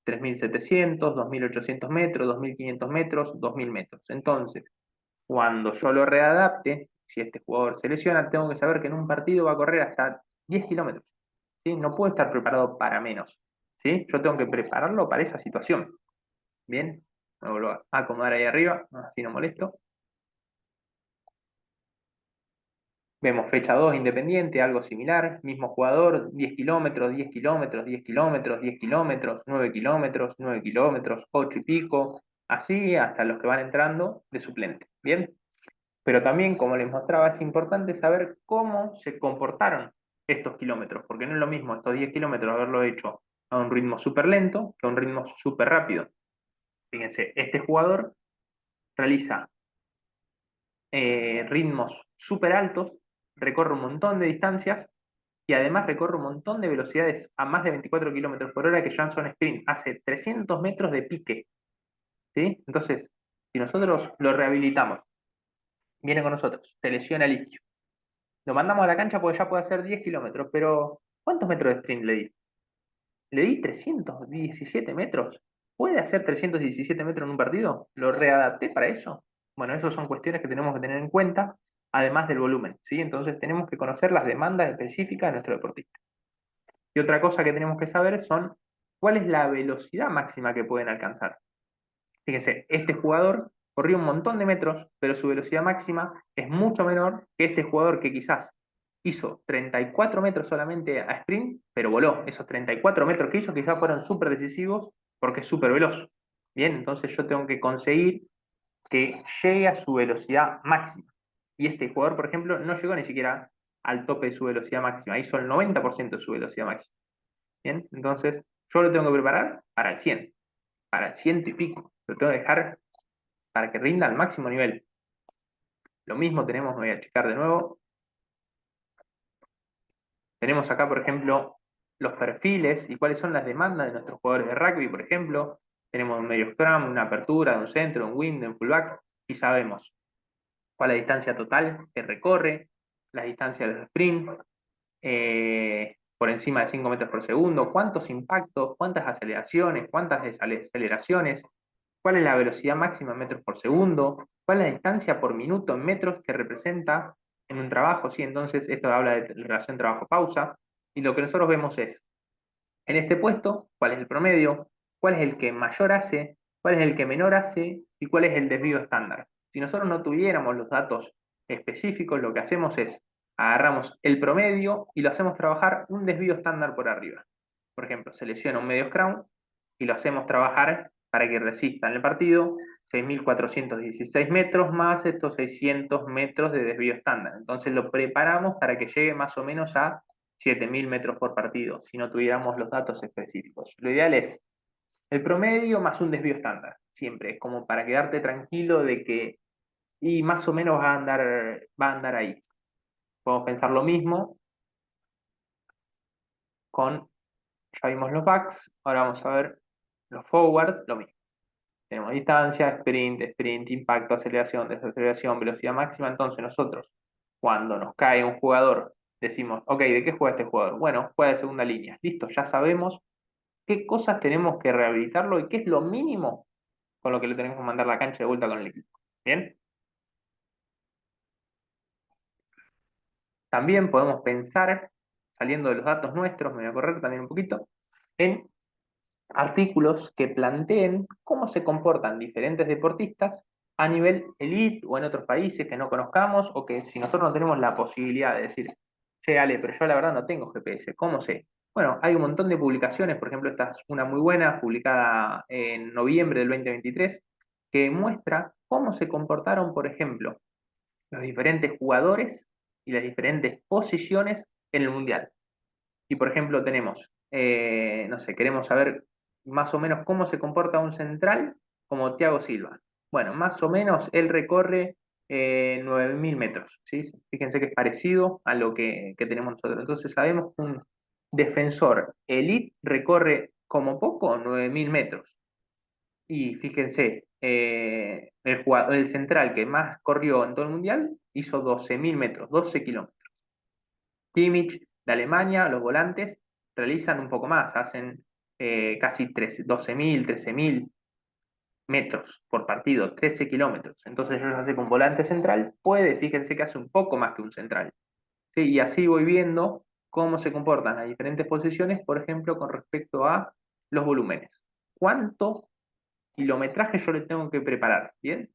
3.700, 2.800 metros, 2.500 metros, 2.000 metros. Entonces, cuando yo lo readapte, si este jugador se lesiona, tengo que saber que en un partido va a correr hasta 10 kilómetros. ¿Sí? No puedo estar preparado para menos. ¿Sí? Yo tengo que prepararlo para esa situación. Bien, me vuelvo a acomodar ahí arriba, así no molesto. Vemos fecha 2 Independiente, algo similar, mismo jugador, 10 kilómetros, 10 kilómetros, 10 kilómetros, 10 kilómetros, 9 kilómetros, 9 kilómetros, 8 y pico, así hasta los que van entrando de suplente. Bien, pero también, como les mostraba, es importante saber cómo se comportaron estos kilómetros, porque no es lo mismo estos 10 kilómetros haberlo hecho a un ritmo súper lento que a un ritmo súper rápido. Fíjense, este jugador realiza ritmos súper altos, recorre un montón de distancias y además recorre un montón de velocidades a más de 24 kilómetros por hora que Johnson Sprint hace 300 metros de pique. ¿Sí? Entonces, si nosotros lo rehabilitamos, viene con nosotros, se lesiona el isquio, lo mandamos a la cancha porque ya puede hacer 10 kilómetros, pero ¿cuántos metros de sprint le di? Le di 317 metros. ¿Puede hacer 317 metros en un partido? ¿Lo readapté para eso? Bueno, esas son cuestiones que tenemos que tener en cuenta, además del volumen, ¿sí? Entonces tenemos que conocer las demandas específicas de nuestro deportista. Y otra cosa que tenemos que saber son cuál es la velocidad máxima que pueden alcanzar. Fíjense, este jugador corrió un montón de metros, pero su velocidad máxima es mucho menor que este jugador que quizás hizo 34 metros solamente a sprint, pero voló. Esos 34 metros que hizo quizás fueron súper decisivos porque es súper veloz. Bien, entonces yo tengo que conseguir que llegue a su velocidad máxima. Y este jugador, por ejemplo, no llegó ni siquiera al tope de su velocidad máxima, hizo el 90% de su velocidad máxima. Bien, entonces yo lo tengo que preparar para el 100, para el ciento y pico. Lo tengo que dejar para que rinda al máximo nivel. Lo mismo tenemos, me voy a checar de nuevo. Tenemos acá, por ejemplo, los perfiles y cuáles son las demandas de nuestros jugadores de rugby, por ejemplo. Tenemos un medio scrum, una apertura, un centro, un wing, un fullback, y sabemos cuál es la distancia total que recorre, las distancias de sprint, por encima de 5 metros por segundo, cuántos impactos, cuántas aceleraciones, cuántas desaceleraciones, cuál es la velocidad máxima en metros por segundo, cuál es la distancia por minuto en metros que representa en un trabajo, ¿sí? Entonces esto habla de relación trabajo-pausa, y lo que nosotros vemos es, en este puesto, cuál es el promedio, cuál es el que mayor hace, cuál es el que menor hace y cuál es el desvío estándar. Si nosotros no tuviéramos los datos específicos, lo que hacemos es agarramos el promedio y lo hacemos trabajar un desvío estándar por arriba. Por ejemplo, selecciono un medio scrum y lo hacemos trabajar para que resista en el partido 6.416 metros más estos 600 metros de desvío estándar. Entonces lo preparamos para que llegue más o menos a 7.000 metros por partido, si no tuviéramos los datos específicos. Lo ideal es el promedio más un desvío estándar, siempre, como para quedarte tranquilo de que, y más o menos va a andar ahí. Podemos pensar lo mismo con, ya vimos los backs, ahora vamos a ver los forwards, lo mismo. Tenemos distancia, sprint, impacto, aceleración, desaceleración, velocidad máxima. Entonces nosotros, cuando nos cae un jugador, decimos, ok, ¿de qué juega este jugador? Bueno, juega de segunda línea. Listo, ya sabemos qué cosas tenemos que rehabilitarlo y qué es lo mínimo con lo que le tenemos que mandar la cancha de vuelta con el equipo. ¿Bien? También podemos pensar, saliendo de los datos nuestros, me voy a correr también un poquito, en artículos que planteen cómo se comportan diferentes deportistas a nivel elite o en otros países que no conozcamos o que si nosotros no tenemos la posibilidad de decir, che, Ale, pero yo la verdad no tengo GPS, ¿cómo sé? Bueno, hay un montón de publicaciones, por ejemplo, esta es una muy buena, publicada en noviembre del 2023, que muestra cómo se comportaron, por ejemplo, los diferentes jugadores y las diferentes posiciones en el Mundial. Y por ejemplo tenemos, no sé, queremos saber más o menos cómo se comporta un central como Thiago Silva. Bueno, más o menos él recorre 9.000 metros, ¿sí? Fíjense que es parecido a lo que tenemos nosotros. Entonces sabemos que un defensor elite recorre como poco 9.000 metros. Y fíjense, el central que más corrió en todo el mundial hizo 12.000 metros, 12 kilómetros. Kimmich de Alemania, los volantes, realizan un poco más, hacen casi 12.000, 13.000 metros por partido, 13 kilómetros. Entonces ellos hacen con volante central, fíjense que hace un poco más que un central. ¿Sí? Y así voy viendo cómo se comportan las diferentes posiciones, por ejemplo, con respecto a los volúmenes. ¿Cuánto kilometraje yo le tengo que preparar? ¿Bien?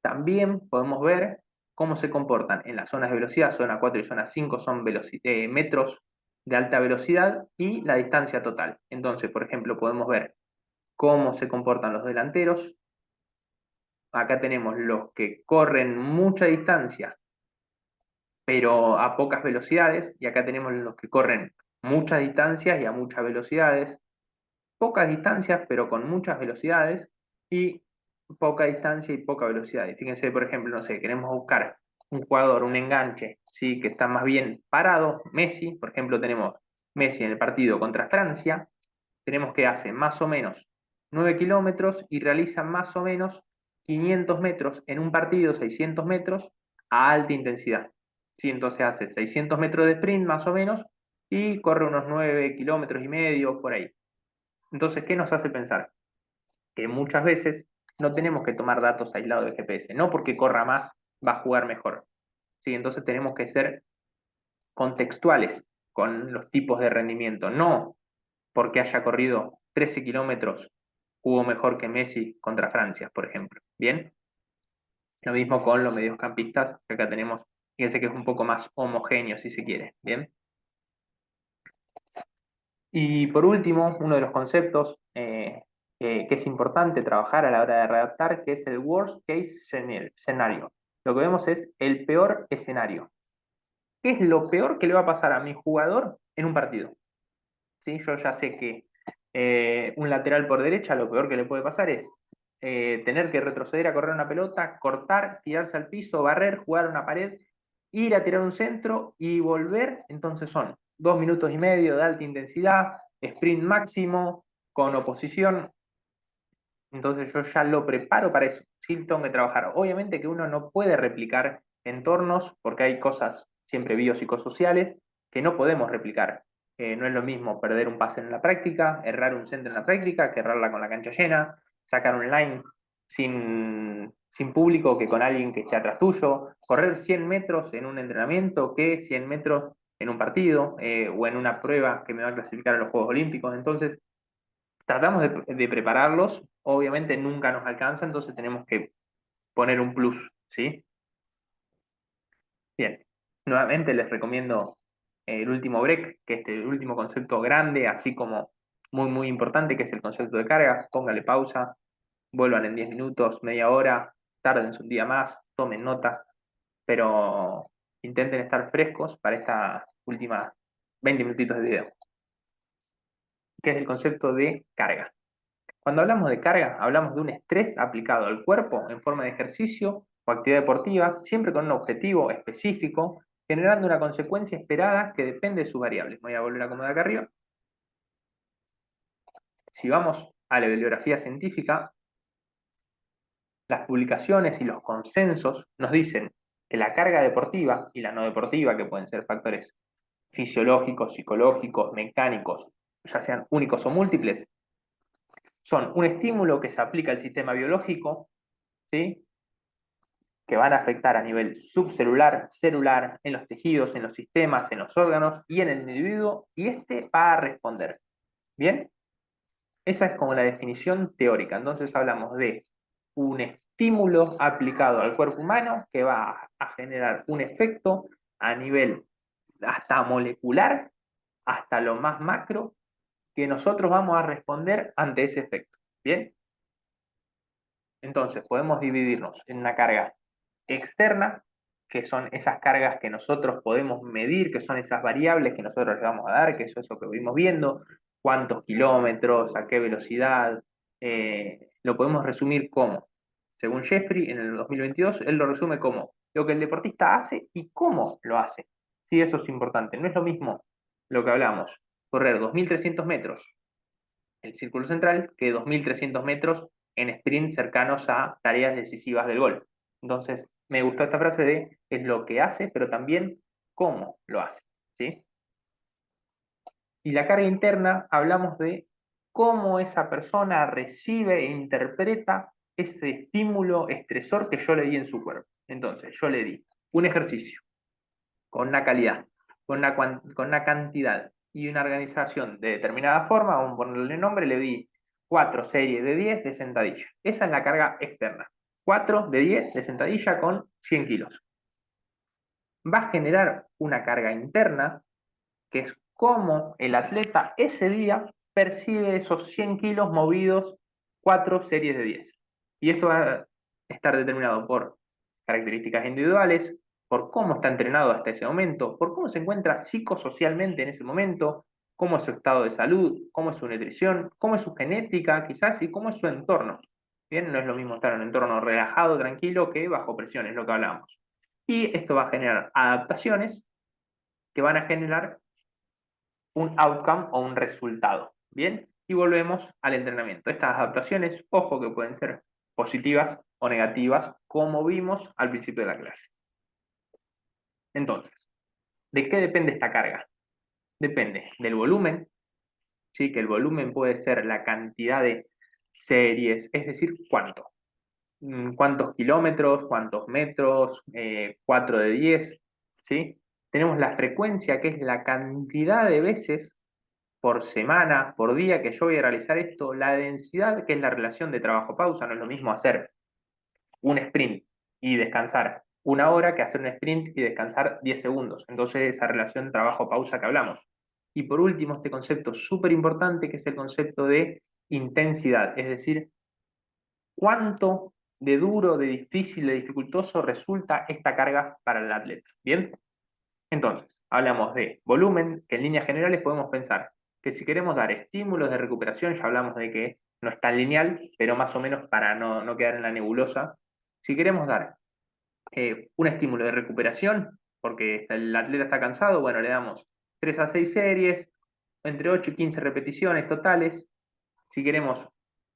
También podemos ver cómo se comportan en las zonas de velocidad, zona 4 y zona 5 son metros de alta velocidad y la distancia total. Entonces, por ejemplo, podemos ver cómo se comportan los delanteros. Acá tenemos los que corren mucha distancia, pero a pocas velocidades, y acá tenemos los que corren muchas distancias y a muchas velocidades, pocas distancias, pero con muchas velocidades, y poca distancia y poca velocidad. Y fíjense, por ejemplo, no sé, queremos buscar un jugador, un enganche, ¿sí? Que está más bien parado, Messi, por ejemplo, tenemos Messi en el partido contra Francia, tenemos que hace más o menos 9 kilómetros y realiza más o menos 500 metros en un partido, 600 metros, a alta intensidad. ¿Sí? Entonces hace 600 metros de sprint más o menos y corre unos 9 kilómetros y medio por ahí. Entonces, ¿qué nos hace pensar? Que muchas veces no tenemos que tomar datos aislados de GPS, no porque corra más va a jugar mejor. ¿Sí? Entonces tenemos que ser contextuales con los tipos de rendimiento, no porque haya corrido 13 kilómetros jugó mejor que Messi contra Francia, por ejemplo. ¿Bien? Lo mismo con los mediocampistas, que acá tenemos, fíjense que es un poco más homogéneo si se quiere. ¿Bien? Y por último, uno de los conceptos que es importante trabajar a la hora de redactar, que es el worst case scenario. Lo que vemos es el peor escenario. ¿Qué es lo peor que le va a pasar a mi jugador en un partido? ¿Sí? Yo ya sé que un lateral por derecha, lo peor que le puede pasar es tener que retroceder a correr una pelota, cortar, tirarse al piso, barrer, jugar a una pared, ir a tirar un centro y volver. Entonces son 2 minutos y medio de alta intensidad, sprint máximo, con oposición. Entonces yo ya lo preparo para eso. Sí, tengo que trabajar. Obviamente que uno no puede replicar entornos porque hay cosas siempre biopsicosociales que no podemos replicar. No es lo mismo perder un pase en la práctica, errar un centro en la práctica, que errarla con la cancha llena, sacar un line sin público que con alguien que esté atrás tuyo, correr 100 metros en un entrenamiento que 100 metros en un partido o en una prueba que me va a clasificar a los Juegos Olímpicos. Entonces, tratamos de prepararlos, obviamente nunca nos alcanza, entonces tenemos que poner un plus, ¿sí? Bien, nuevamente les recomiendo el último break, que es el último concepto grande, así como muy, muy importante, que es el concepto de carga. Póngale pausa, vuelvan en 10 minutos, media hora, tarden un día más, tomen nota, pero intenten estar frescos para esta última 20 minutitos de video, que es el concepto de carga. Cuando hablamos de carga, hablamos de un estrés aplicado al cuerpo en forma de ejercicio o actividad deportiva, siempre con un objetivo específico, generando una consecuencia esperada que depende de sus variables. Me voy a volver a acomodar acá arriba. Si vamos a la bibliografía científica, las publicaciones y los consensos nos dicen que la carga deportiva y la no deportiva, que pueden ser factores fisiológicos, psicológicos, mecánicos, ya sean únicos o múltiples, son un estímulo que se aplica al sistema biológico, ¿sí? Que van a afectar a nivel subcelular, celular, en los tejidos, en los sistemas, en los órganos y en el individuo, y este va a responder. ¿Bien? Esa es como la definición teórica. Entonces hablamos de un estímulo aplicado al cuerpo humano que va a generar un efecto a nivel hasta molecular, hasta lo más macro, que nosotros vamos a responder ante ese efecto. ¿Bien? Entonces podemos dividirnos en una carga externa, que son esas cargas que nosotros podemos medir, que son esas variables que nosotros le vamos a dar, que es eso que vimos viendo, cuántos kilómetros, a qué velocidad, lo podemos resumir como, según Jeffrey, en el 2022, él lo resume como lo que el deportista hace y cómo lo hace. Sí, eso es importante. No es lo mismo lo que hablamos, correr 2.300 metros, el círculo central, que 2.300 metros en sprints cercanos a tareas decisivas del gol. Entonces, me gustó esta frase de es lo que hace, pero también cómo lo hace, ¿sí? Y la carga interna, hablamos de cómo esa persona recibe e interpreta ese estímulo estresor que yo le di en su cuerpo. Entonces, yo le di un ejercicio con una calidad, con una cantidad y una organización de determinada forma, vamos a ponerle nombre, le di 4 series de 10 de sentadilla. Esa es la carga externa. 4 de 10 de sentadilla con 100 kilos. Va a generar una carga interna, que es cómo el atleta ese día percibe esos 100 kilos movidos 4 series de 10. Y esto va a estar determinado por características individuales, por cómo está entrenado hasta ese momento, por cómo se encuentra psicosocialmente en ese momento, cómo es su estado de salud, cómo es su nutrición, cómo es su genética quizás y cómo es su entorno. Bien, no es lo mismo estar en un entorno relajado, tranquilo, que bajo presión, es lo que hablamos. Y esto va a generar adaptaciones que van a generar un outcome o un resultado. Bien, y volvemos al entrenamiento. Estas adaptaciones, ojo que pueden ser positivas o negativas, como vimos al principio de la clase. Entonces, ¿de qué depende esta carga? Depende del volumen, ¿sí? Que el volumen puede ser la cantidad de series, es decir, cuánto. ¿Cuántos kilómetros? ¿Cuántos metros? 4 de 10, ¿sí? Tenemos la frecuencia, que es la cantidad de veces por semana, por día que yo voy a realizar esto, la densidad, que es la relación de trabajo-pausa, no es lo mismo hacer un sprint y descansar 1 hora que hacer un sprint y descansar 10 segundos. Entonces, esa relación trabajo-pausa que hablamos. Y por último, este concepto súper importante, que es el concepto de intensidad, es decir, cuánto de duro, de difícil, de dificultoso resulta esta carga para el atleta. ¿Bien? Entonces, hablamos de volumen, que en líneas generales podemos pensar que si queremos dar estímulos de recuperación, ya hablamos de que no es tan lineal, pero más o menos para no quedar en la nebulosa, si queremos dar un estímulo de recuperación, porque el atleta está cansado, bueno, le damos 3 a 6 series, entre 8 y 15 repeticiones totales. Si queremos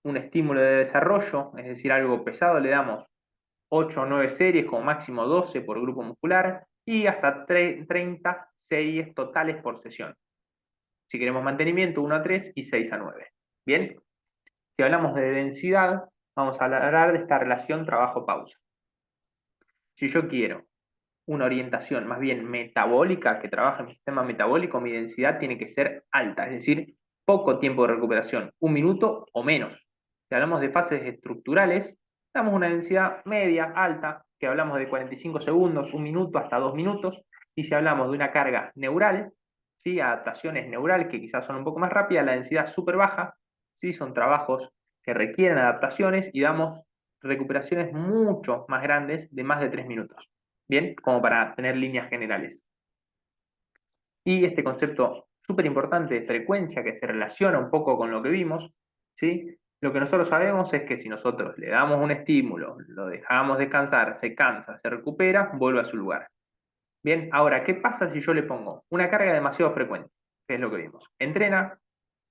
un estímulo de desarrollo, es decir, algo pesado, le damos 8 o 9 series, como máximo 12 por grupo muscular. y hasta 30 series totales por sesión. Si queremos mantenimiento, 1 a 3 y 6 a 9. Bien, si hablamos de densidad, vamos a hablar de esta relación trabajo-pausa. Si yo quiero una orientación más bien metabólica, que trabaja en mi sistema metabólico, mi densidad tiene que ser alta, es decir, poco tiempo de recuperación, 1 minuto o menos. Si hablamos de fases estructurales, damos una densidad media, alta, que hablamos de 45 segundos, 1 minuto hasta 2 minutos, y si hablamos de una carga neural, ¿sí? Adaptaciones neural que quizás son un poco más rápidas, la densidad súper baja, ¿sí? Son trabajos que requieren adaptaciones y damos recuperaciones mucho más grandes de más de 3 minutos. Bien, como para tener líneas generales. Y este concepto súper importante de frecuencia que se relaciona un poco con lo que vimos, ¿sí? Lo que nosotros sabemos es que si nosotros le damos un estímulo, lo dejamos descansar, se cansa, se recupera, vuelve a su lugar. Bien, ahora, ¿qué pasa si yo le pongo una carga demasiado frecuente? Que es lo que vimos. Entrena,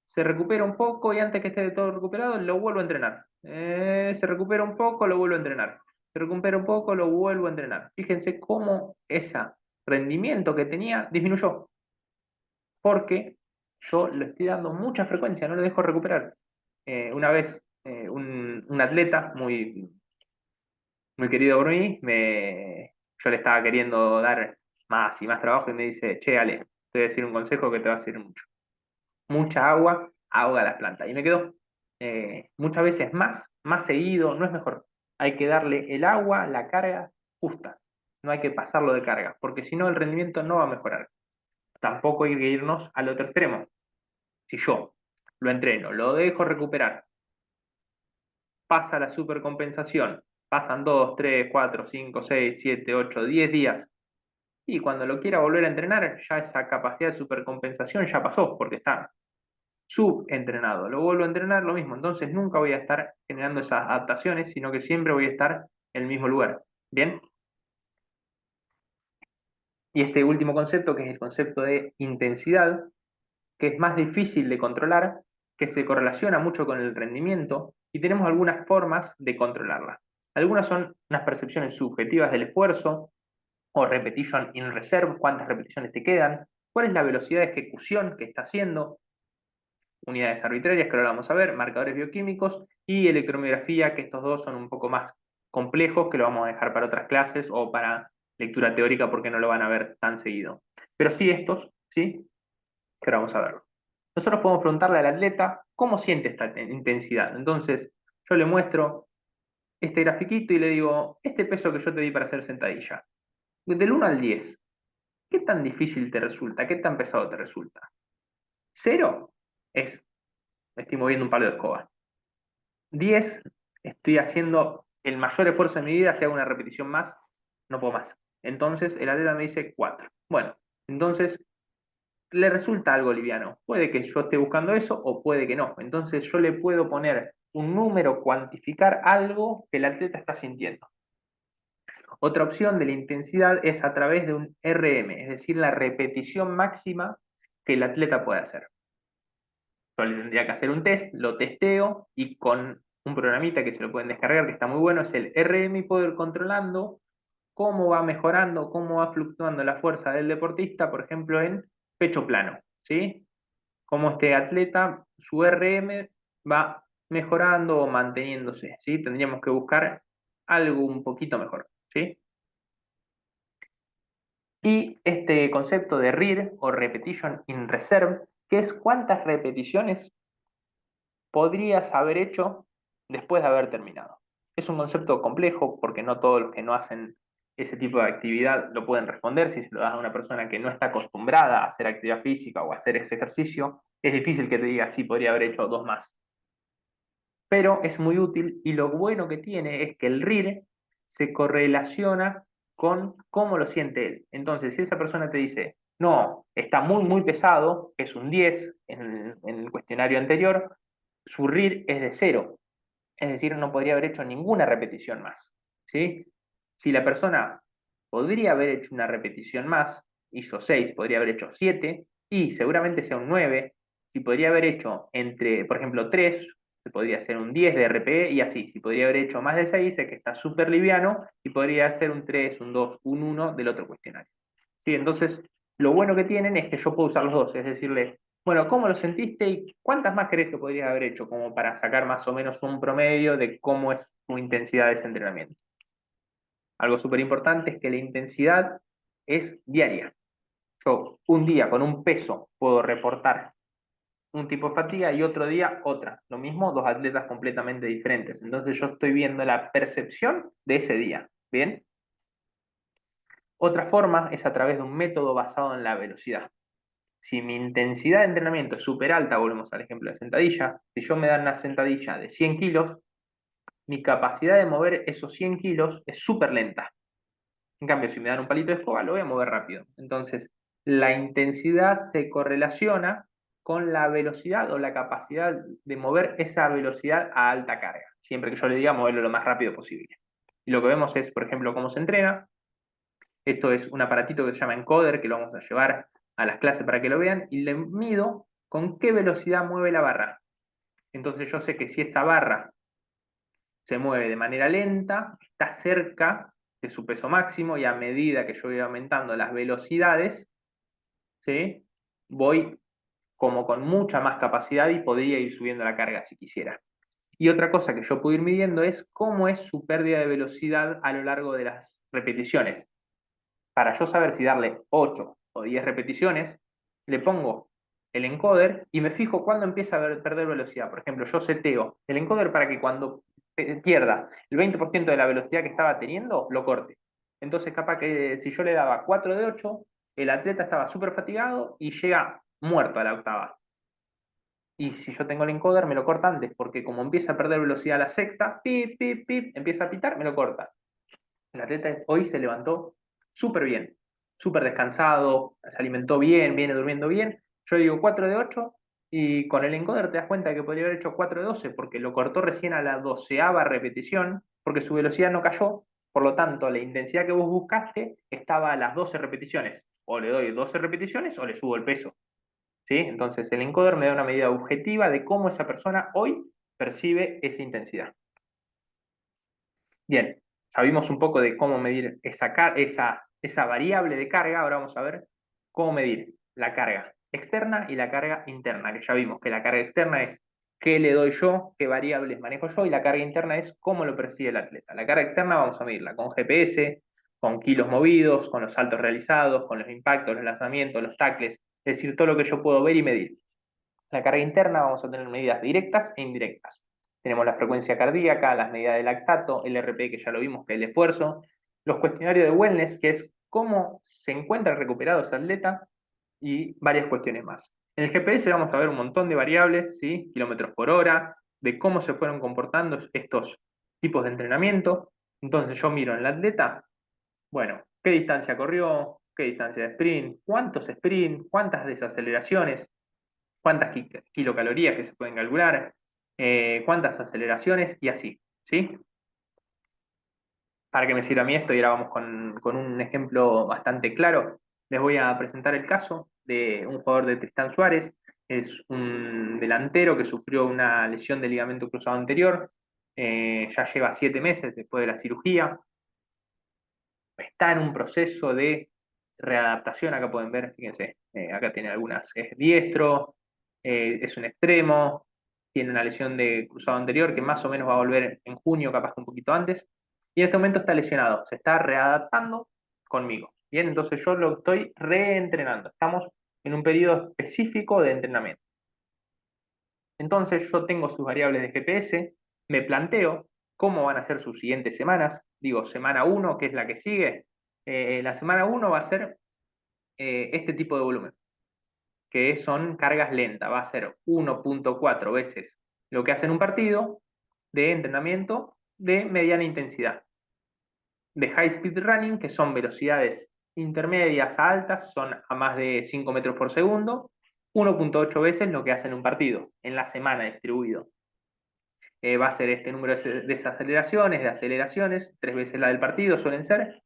se recupera un poco y antes que esté de todo recuperado, lo vuelvo a entrenar. Se recupera un poco, lo vuelvo a entrenar. Se recupera un poco, lo vuelvo a entrenar. Fíjense cómo ese rendimiento que tenía disminuyó. Porque yo le estoy dando mucha frecuencia, no lo dejo recuperar. Una vez, un atleta muy, muy querido por mí, yo le estaba queriendo dar más y más trabajo y me dice, che, Ale, te voy a decir un consejo que te va a servir mucho. Mucha agua ahoga las plantas. Y me quedó muchas veces más seguido, no es mejor. Hay que darle el agua, la carga justa. No hay que pasarlo de carga, porque si no el rendimiento no va a mejorar. Tampoco hay que irnos al otro extremo. Si yo lo entreno, lo dejo recuperar, pasa la supercompensación, pasan 2, 3, 4, 5, 6, 7, 8, 10 días, y cuando lo quiera volver a entrenar, ya esa capacidad de supercompensación ya pasó, porque está subentrenado. Lo vuelvo a entrenar, lo mismo. Entonces nunca voy a estar generando esas adaptaciones, sino que siempre voy a estar en el mismo lugar. ¿Bien? Y este último concepto, que es el concepto de intensidad, que es más difícil de controlar, que se correlaciona mucho con el rendimiento, y tenemos algunas formas de controlarla. Algunas son unas percepciones subjetivas del esfuerzo, o repetition in reserve, cuántas repeticiones te quedan, cuál es la velocidad de ejecución que está haciendo, unidades arbitrarias, que ahora vamos a ver, marcadores bioquímicos y electromiografía, que estos dos son un poco más complejos, que lo vamos a dejar para otras clases o para lectura teórica porque no lo van a ver tan seguido. Pero sí estos, ¿sí? Que ahora vamos a verlo. Nosotros podemos preguntarle al atleta cómo siente esta intensidad. Entonces, yo le muestro este grafiquito y le digo, este peso que yo te di para hacer sentadilla, del 1 al 10, ¿qué tan difícil te resulta? ¿Qué tan pesado te resulta? 0 es, estoy moviendo un palo de escoba. 10, estoy haciendo el mayor esfuerzo de mi vida, si hago una repetición más, no puedo más. Entonces el atleta me dice 4. Bueno, entonces le resulta algo liviano. Puede que yo esté buscando eso o puede que no. Entonces yo le puedo poner un número, cuantificar algo que el atleta está sintiendo. Otra opción de la intensidad es a través de un RM, es decir, la repetición máxima que el atleta puede hacer. Yo le tendría que hacer un test, lo testeo y con un programita que se lo pueden descargar, que está muy bueno, es el RM, y puedo ir controlando cómo va mejorando, cómo va fluctuando la fuerza del deportista, por ejemplo, en pecho plano, ¿sí? Cómo este atleta, su RM va mejorando o manteniéndose, ¿sí? Tendríamos que buscar algo un poquito mejor, ¿sí? Y este concepto de RIR o Repetition in Reserve, que es cuántas repeticiones podrías haber hecho después de haber terminado. Es un concepto complejo porque no todos los que no hacen ese tipo de actividad lo pueden responder. Si se lo das a una persona que no está acostumbrada a hacer actividad física o a hacer ese ejercicio, es difícil que te diga sí, podría haber hecho 2 más. Pero es muy útil y lo bueno que tiene es que el RIR se correlaciona con cómo lo siente él. Entonces, si esa persona te dice, no, está muy pesado, es un 10 en el cuestionario anterior, su RIR es de 0, es decir, no podría haber hecho ninguna repetición más, ¿sí? Si la persona podría haber hecho una repetición más, hizo 6, podría haber hecho 7, y seguramente sea un 9, si podría haber hecho entre, por ejemplo, 3, se podría hacer un 10 de RPE y así, si podría haber hecho más de 6, es que está súper liviano, y podría ser un 3, un 2, un 1 del otro cuestionario. ¿sí? Entonces, lo bueno que tienen es que yo puedo usar los dos, es decirle, bueno, ¿cómo lo sentiste y cuántas más crees que podrías haber hecho? Como para sacar más o menos un promedio de cómo es tu intensidad de ese entrenamiento. Algo súper importante es que la intensidad es diaria. Yo un día con un peso puedo reportar un tipo de fatiga y otro día otra. Lo mismo, dos atletas completamente diferentes. Entonces yo estoy viendo la percepción de ese día. ¿Bien? Otra forma es a través de un método basado en la velocidad. Si mi intensidad de entrenamiento es súper alta, volvemos al ejemplo de sentadilla, si yo me dan una sentadilla de 100 kilos, mi capacidad de mover esos 100 kilos es súper lenta. En cambio, si me dan un palito de escoba, lo voy a mover rápido. Entonces, la intensidad se correlaciona con la velocidad o la capacidad de mover esa velocidad a alta carga, siempre que yo le diga moverlo lo más rápido posible. Y lo que vemos es, por ejemplo, cómo se entrena. Esto es un aparatito que se llama encoder, que lo vamos a llevar a las clases para que lo vean, y le mido con qué velocidad mueve la barra. Entonces yo sé que si esa barra se mueve de manera lenta, está cerca de su peso máximo y a medida que yo voy aumentando las velocidades, ¿sí? Voy como con mucha más capacidad y podría ir subiendo la carga si quisiera. Y otra cosa que yo puedo ir midiendo es cómo es su pérdida de velocidad a lo largo de las repeticiones. Para yo saber si darle 8 o 10 repeticiones, le pongo el encoder y me fijo cuándo empieza a perder velocidad. Por ejemplo, yo seteo el encoder para que cuando pierda el 20% de la velocidad que estaba teniendo, lo corte. Entonces, capaz que si yo le daba 4 de 8, el atleta estaba súper fatigado y llega muerto a la octava. Y si yo tengo el encoder, me lo corta antes, porque como empieza a perder velocidad a la sexta, pip, pip, pip, empieza a pitar, me lo corta. El atleta hoy se levantó súper bien, súper descansado, se alimentó bien, viene durmiendo bien. Yo digo 4 de 8 y con el encoder te das cuenta de que podría haber hecho 4 de 12 porque lo cortó recién a la 12ª repetición, porque su velocidad no cayó. Por lo tanto, la intensidad que vos buscaste estaba a las 12 repeticiones. O le doy 12 repeticiones o le subo el peso. ¿Sí? Entonces, el encoder me da una medida objetiva de cómo esa persona hoy percibe esa intensidad. Bien, sabimos un poco de cómo medir esa variable de carga, ahora vamos a ver cómo medir la carga externa y la carga interna, que ya vimos que la carga externa es qué le doy yo, qué variables manejo yo, y la carga interna es cómo lo percibe el atleta. La carga externa vamos a medirla con GPS, con kilos movidos, con los saltos realizados, con los impactos, los lanzamientos, los tackles, es decir, todo lo que yo puedo ver y medir. La carga interna vamos a tener medidas directas e indirectas. Tenemos la frecuencia cardíaca, las medidas de lactato, el RP que ya lo vimos, que es el esfuerzo, los cuestionarios de wellness, que es cómo se encuentra recuperado ese atleta, y varias cuestiones más. En el GPS vamos a ver un montón de variables, ¿sí? Kilómetros por hora, de cómo se fueron comportando estos tipos de entrenamiento. Entonces yo miro en el atleta, bueno, qué distancia corrió, qué distancia de sprint, cuántas desaceleraciones, cuántas kilocalorías que se pueden calcular, cuántas aceleraciones y así, ¿sí? Para que me sirva a mí esto y ahora vamos con un ejemplo bastante claro, les voy a presentar el caso de un jugador de Tristán Suárez, es un delantero que sufrió una lesión de ligamento cruzado anterior, ya lleva 7 meses después de la cirugía, está en un proceso de readaptación, acá pueden ver, fíjense, acá tiene algunas, es diestro, es un extremo, tiene una lesión de cruzado anterior que más o menos va a volver en junio, capaz que un poquito antes, y en este momento está lesionado, se está readaptando conmigo. Bien, entonces yo lo estoy reentrenando, estamos en un periodo específico de entrenamiento. Entonces yo tengo sus variables de GPS, me planteo cómo van a ser sus siguientes semanas, digo semana 1, que es la que sigue, la semana 1 va a ser este tipo de volumen, que son cargas lentas, va a ser 1.4 veces lo que hace en un partido de entrenamiento de mediana intensidad. De high speed running, que son velocidades intermedias a altas, son a más de 5 metros por segundo, 1.8 veces lo que hace en un partido, en la semana distribuido. Va a ser este número de desaceleraciones, de aceleraciones, 3 veces la del partido suelen ser,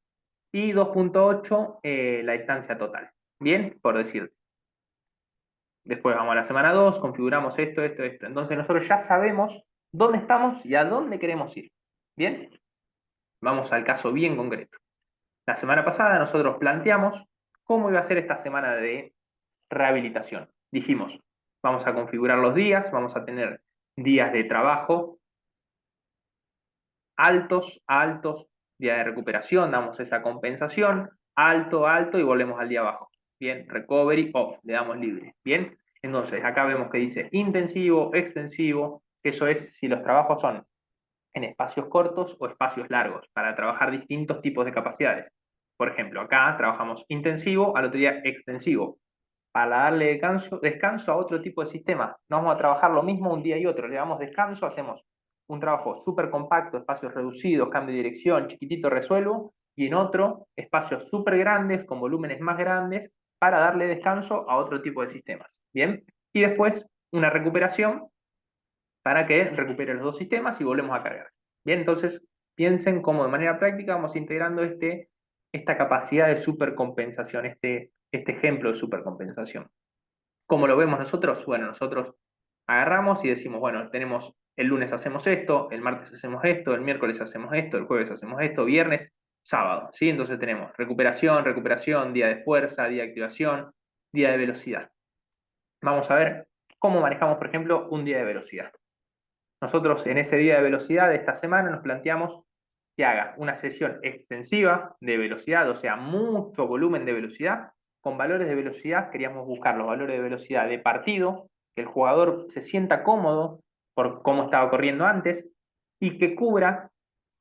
y 2.8 la distancia total. Bien, por decirte. Después vamos a la semana 2, configuramos esto. Entonces nosotros ya sabemos dónde estamos y a dónde queremos ir. Bien, vamos al caso bien concreto. La semana pasada nosotros planteamos ¿Cómo iba a ser esta semana de rehabilitación? Dijimos, vamos a configurar los días, vamos a tener días de trabajo altos, altos, día de recuperación, damos esa compensación, alto, alto y volvemos al día bajo. Bien, recovery off, le damos libre. Bien, entonces acá vemos que dice intensivo, extensivo, eso es si los trabajos son en espacios cortos o espacios largos, para trabajar distintos tipos de capacidades. Por ejemplo, acá trabajamos intensivo, al otro día extensivo. Para darle descanso a otro tipo de sistema. No vamos a trabajar lo mismo un día y otro, le damos descanso, hacemos un trabajo súper compacto, espacios reducidos, cambio de dirección, chiquitito resuelvo, y en otro, espacios súper grandes, con volúmenes más grandes, para darle descanso a otro tipo de sistemas. ¿Bien? Y después, una recuperación para que recupere los dos sistemas y volvemos a cargar. Bien, entonces piensen cómo de manera práctica vamos integrando esta capacidad de supercompensación, este ejemplo de supercompensación. ¿Cómo lo vemos nosotros? Bueno, nosotros agarramos y decimos, bueno, tenemos el lunes hacemos esto, el martes hacemos esto, el miércoles hacemos esto, el jueves hacemos esto, viernes, sábado, ¿sí? Entonces tenemos recuperación, recuperación, día de fuerza, día de activación, día de velocidad. Vamos a ver cómo manejamos, por ejemplo, un día de velocidad. Nosotros en ese día de velocidad de esta semana nos planteamos que haga una sesión extensiva de velocidad, o sea, mucho volumen de velocidad. Con valores de velocidad queríamos buscar los valores de velocidad de partido, que el jugador se sienta cómodo por cómo estaba corriendo antes y que cubra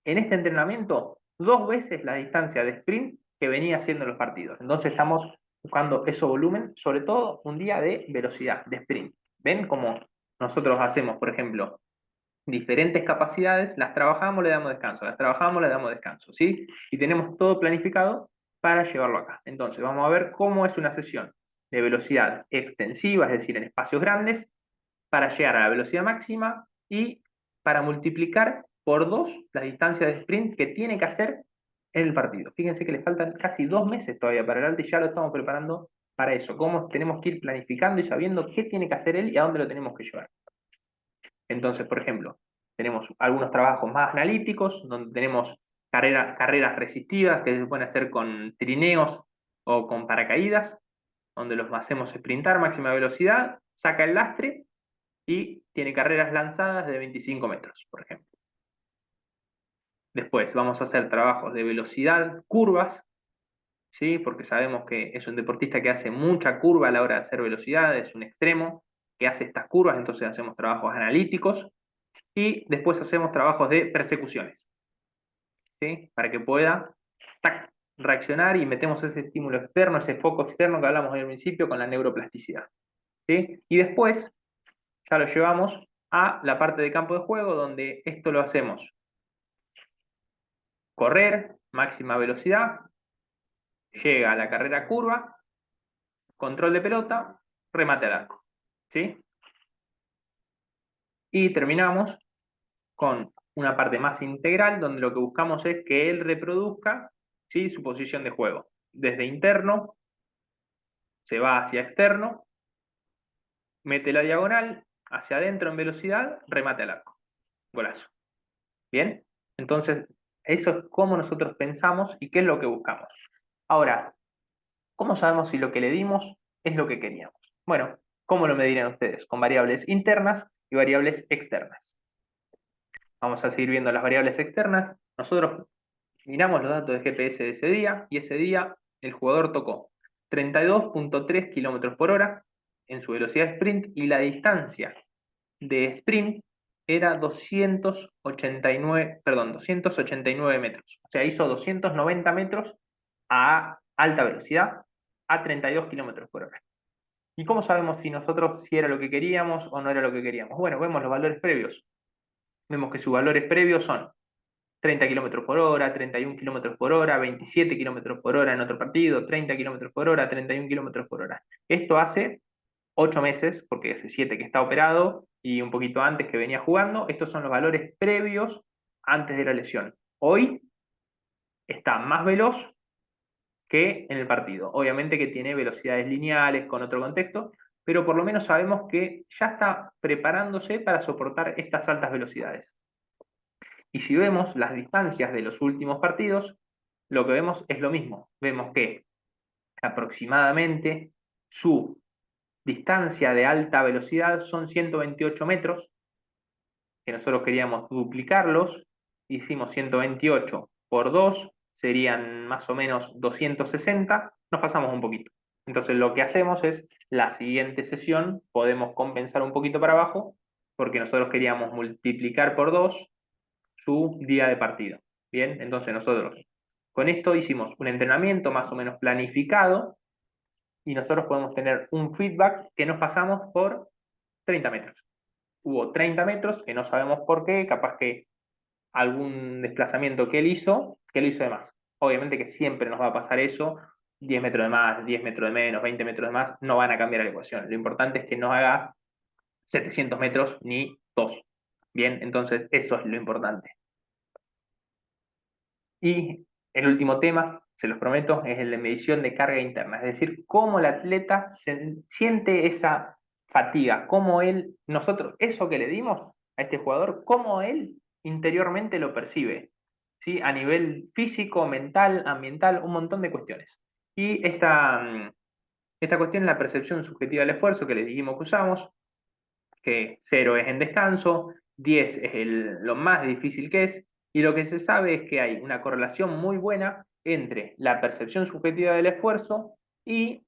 en este entrenamiento 2 veces la distancia de sprint que venía haciendo en los partidos. Entonces estamos buscando ese volumen, sobre todo un día de velocidad, de sprint. ¿Ven cómo nosotros hacemos, por ejemplo, diferentes capacidades, las trabajamos, le damos descanso, las trabajamos, le damos descanso, ¿sí? Y tenemos todo planificado para llevarlo acá. Entonces, vamos a ver cómo es una sesión de velocidad extensiva, es decir, en espacios grandes, para llegar a la velocidad máxima y para multiplicar por 2 la distancia de sprint que tiene que hacer en el partido. Fíjense que le faltan casi 2 meses todavía para el alto y ya lo estamos preparando para eso. Cómo tenemos que ir planificando y sabiendo qué tiene que hacer él y a dónde lo tenemos que llevar. Entonces, por ejemplo, tenemos algunos trabajos más analíticos, donde tenemos carreras resistidas que se pueden hacer con trineos o con paracaídas, donde los hacemos sprintar máxima velocidad, saca el lastre y tiene carreras lanzadas de 25 metros, por ejemplo. Después vamos a hacer trabajos de velocidad, curvas, ¿sí? Porque sabemos que es un deportista que hace mucha curva a la hora de hacer velocidad, es un extremo que hace estas curvas, entonces hacemos trabajos analíticos. Y después hacemos trabajos de persecuciones, ¿sí? Para que pueda tac, reaccionar y metemos ese estímulo externo, ese foco externo que hablamos al principio con la neuroplasticidad, ¿sí? Y después ya lo llevamos a la parte de campo de juego donde esto lo hacemos correr, máxima velocidad, llega a la carrera curva, control de pelota, remate al arco, ¿sí? Y terminamos con una parte más integral donde lo que buscamos es que él reproduzca, ¿sí?, su posición de juego. Desde interno, se va hacia externo, mete la diagonal, hacia adentro en velocidad, remate al arco. Golazo. ¿Bien? Entonces, eso es cómo nosotros pensamos y qué es lo que buscamos. Ahora, ¿cómo sabemos si lo que le dimos es lo que queríamos? Bueno, ¿cómo lo medirían ustedes? Con variables internas y variables externas. Vamos a seguir viendo las variables externas. Nosotros miramos los datos de GPS de ese día y ese día el jugador tocó 32.3 km por hora en su velocidad sprint y la distancia de sprint era 289 metros. O sea, hizo 290 metros a alta velocidad a 32 km por hora. ¿Y cómo sabemos si era lo que queríamos o no era lo que queríamos? Bueno, vemos los valores previos. Vemos que sus valores previos son 30 km por hora, 31 km por hora, 27 km por hora en otro partido, 30 km por hora, 31 km por hora. Esto hace 8 meses, porque hace 7 que está operado y un poquito antes que venía jugando. Estos son los valores previos antes de la lesión. Hoy está más veloz que en el partido. Obviamente que tiene velocidades lineales con otro contexto, pero por lo menos sabemos que ya está preparándose para soportar estas altas velocidades. Y si vemos las distancias de los últimos partidos, lo que vemos es lo mismo. Vemos que aproximadamente su distancia de alta velocidad son 128 metros, que nosotros queríamos duplicarlos, hicimos 128 por 2, serían más o menos 260, nos pasamos un poquito. Entonces lo que hacemos es, la siguiente sesión podemos compensar un poquito para abajo, porque nosotros queríamos multiplicar por 2 su día de partido. Bien, entonces nosotros con esto hicimos un entrenamiento más o menos planificado y nosotros podemos tener un feedback que nos pasamos por 30 metros. Hubo 30 metros que no sabemos por qué, capaz que algún desplazamiento que él hizo de más. Obviamente que siempre nos va a pasar eso, 10 metros de más, 10 metros de menos, 20 metros de más, no van a cambiar la ecuación. Lo importante es que no haga 700 metros ni 2. Bien, entonces eso es lo importante. Y el último tema, se los prometo, es el de medición de carga interna, es decir, cómo el atleta siente esa fatiga, cómo él, nosotros, eso que le dimos a este jugador, cómo él interiormente lo percibe, ¿sí? A nivel físico, mental, ambiental, un montón de cuestiones. Y esta cuestión es la percepción subjetiva del esfuerzo que les dijimos que usamos, que 0 es en descanso, 10 es lo más difícil que es, y lo que se sabe es que hay una correlación muy buena entre la percepción subjetiva del esfuerzo y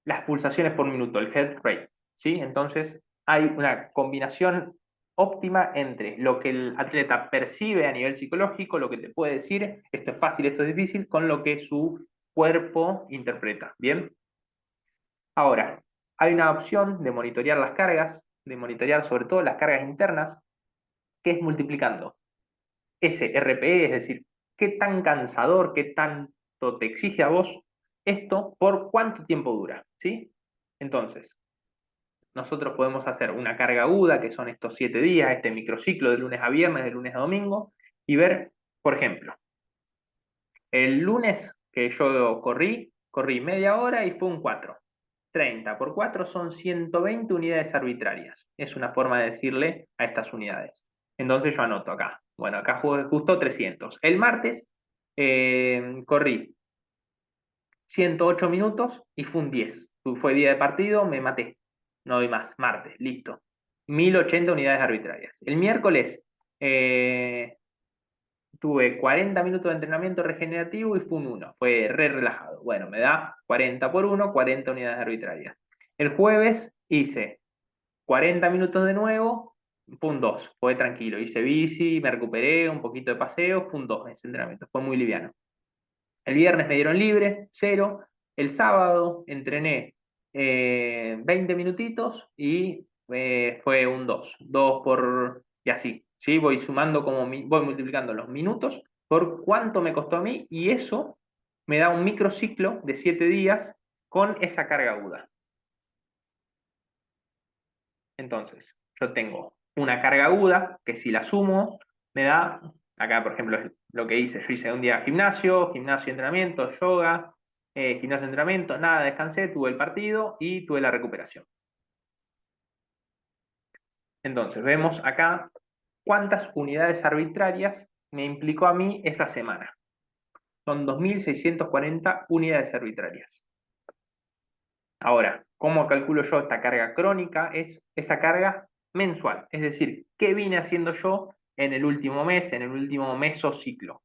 las pulsaciones por minuto, el heart rate, ¿sí? Entonces hay una combinación óptima entre lo que el atleta percibe a nivel psicológico, lo que te puede decir, esto es fácil, esto es difícil, con lo que su cuerpo interpreta, ¿bien? Ahora, hay una opción de monitorear las cargas, de monitorear sobre todo las cargas internas, que es multiplicando ese RPE, es decir, qué tan cansador, qué tanto te exige a vos esto por cuánto tiempo dura, ¿sí? Entonces, nosotros podemos hacer una carga aguda, que son estos 7 días, este microciclo de lunes a viernes, de lunes a domingo, y ver, por ejemplo, el lunes que yo corrí media hora y fue un 4. 30 por 4 son 120 unidades arbitrarias. Es una forma de decirle a estas unidades. Entonces yo anoto acá. Bueno, acá justo 300. El martes corrí 108 minutos y fue un 10. Fue día de partido, me maté. No doy más. Martes, listo. 1080 unidades arbitrarias. El miércoles tuve 40 minutos de entrenamiento regenerativo y fue un 1, fue re relajado. Bueno, me da 40 por 1, 40 unidades arbitrarias. El jueves hice 40 minutos de nuevo, fue un 2, fue tranquilo. Hice bici, me recuperé, un poquito de paseo, fue un 2 ese entrenamiento, fue muy liviano. El viernes me dieron libre, 0. El sábado entrené 20 minutitos y fue un 2. 2 por... y así. ¿Sí? Voy sumando voy multiplicando los minutos por cuánto me costó a mí y eso me da un microciclo de 7 días con esa carga aguda. Entonces, yo tengo una carga aguda que si la sumo me da, acá por ejemplo es lo que hice, yo hice un día gimnasio, entrenamiento, yoga, gimnasio, entrenamiento, nada, descansé, tuve el partido y tuve la recuperación. Entonces, vemos acá cuántas unidades arbitrarias me implicó a mí esa semana. Son 2.640 unidades arbitrarias. Ahora, ¿cómo calculo yo esta carga crónica? Es esa carga mensual, es decir, ¿qué vine haciendo yo en el último mes, en el último mesociclo?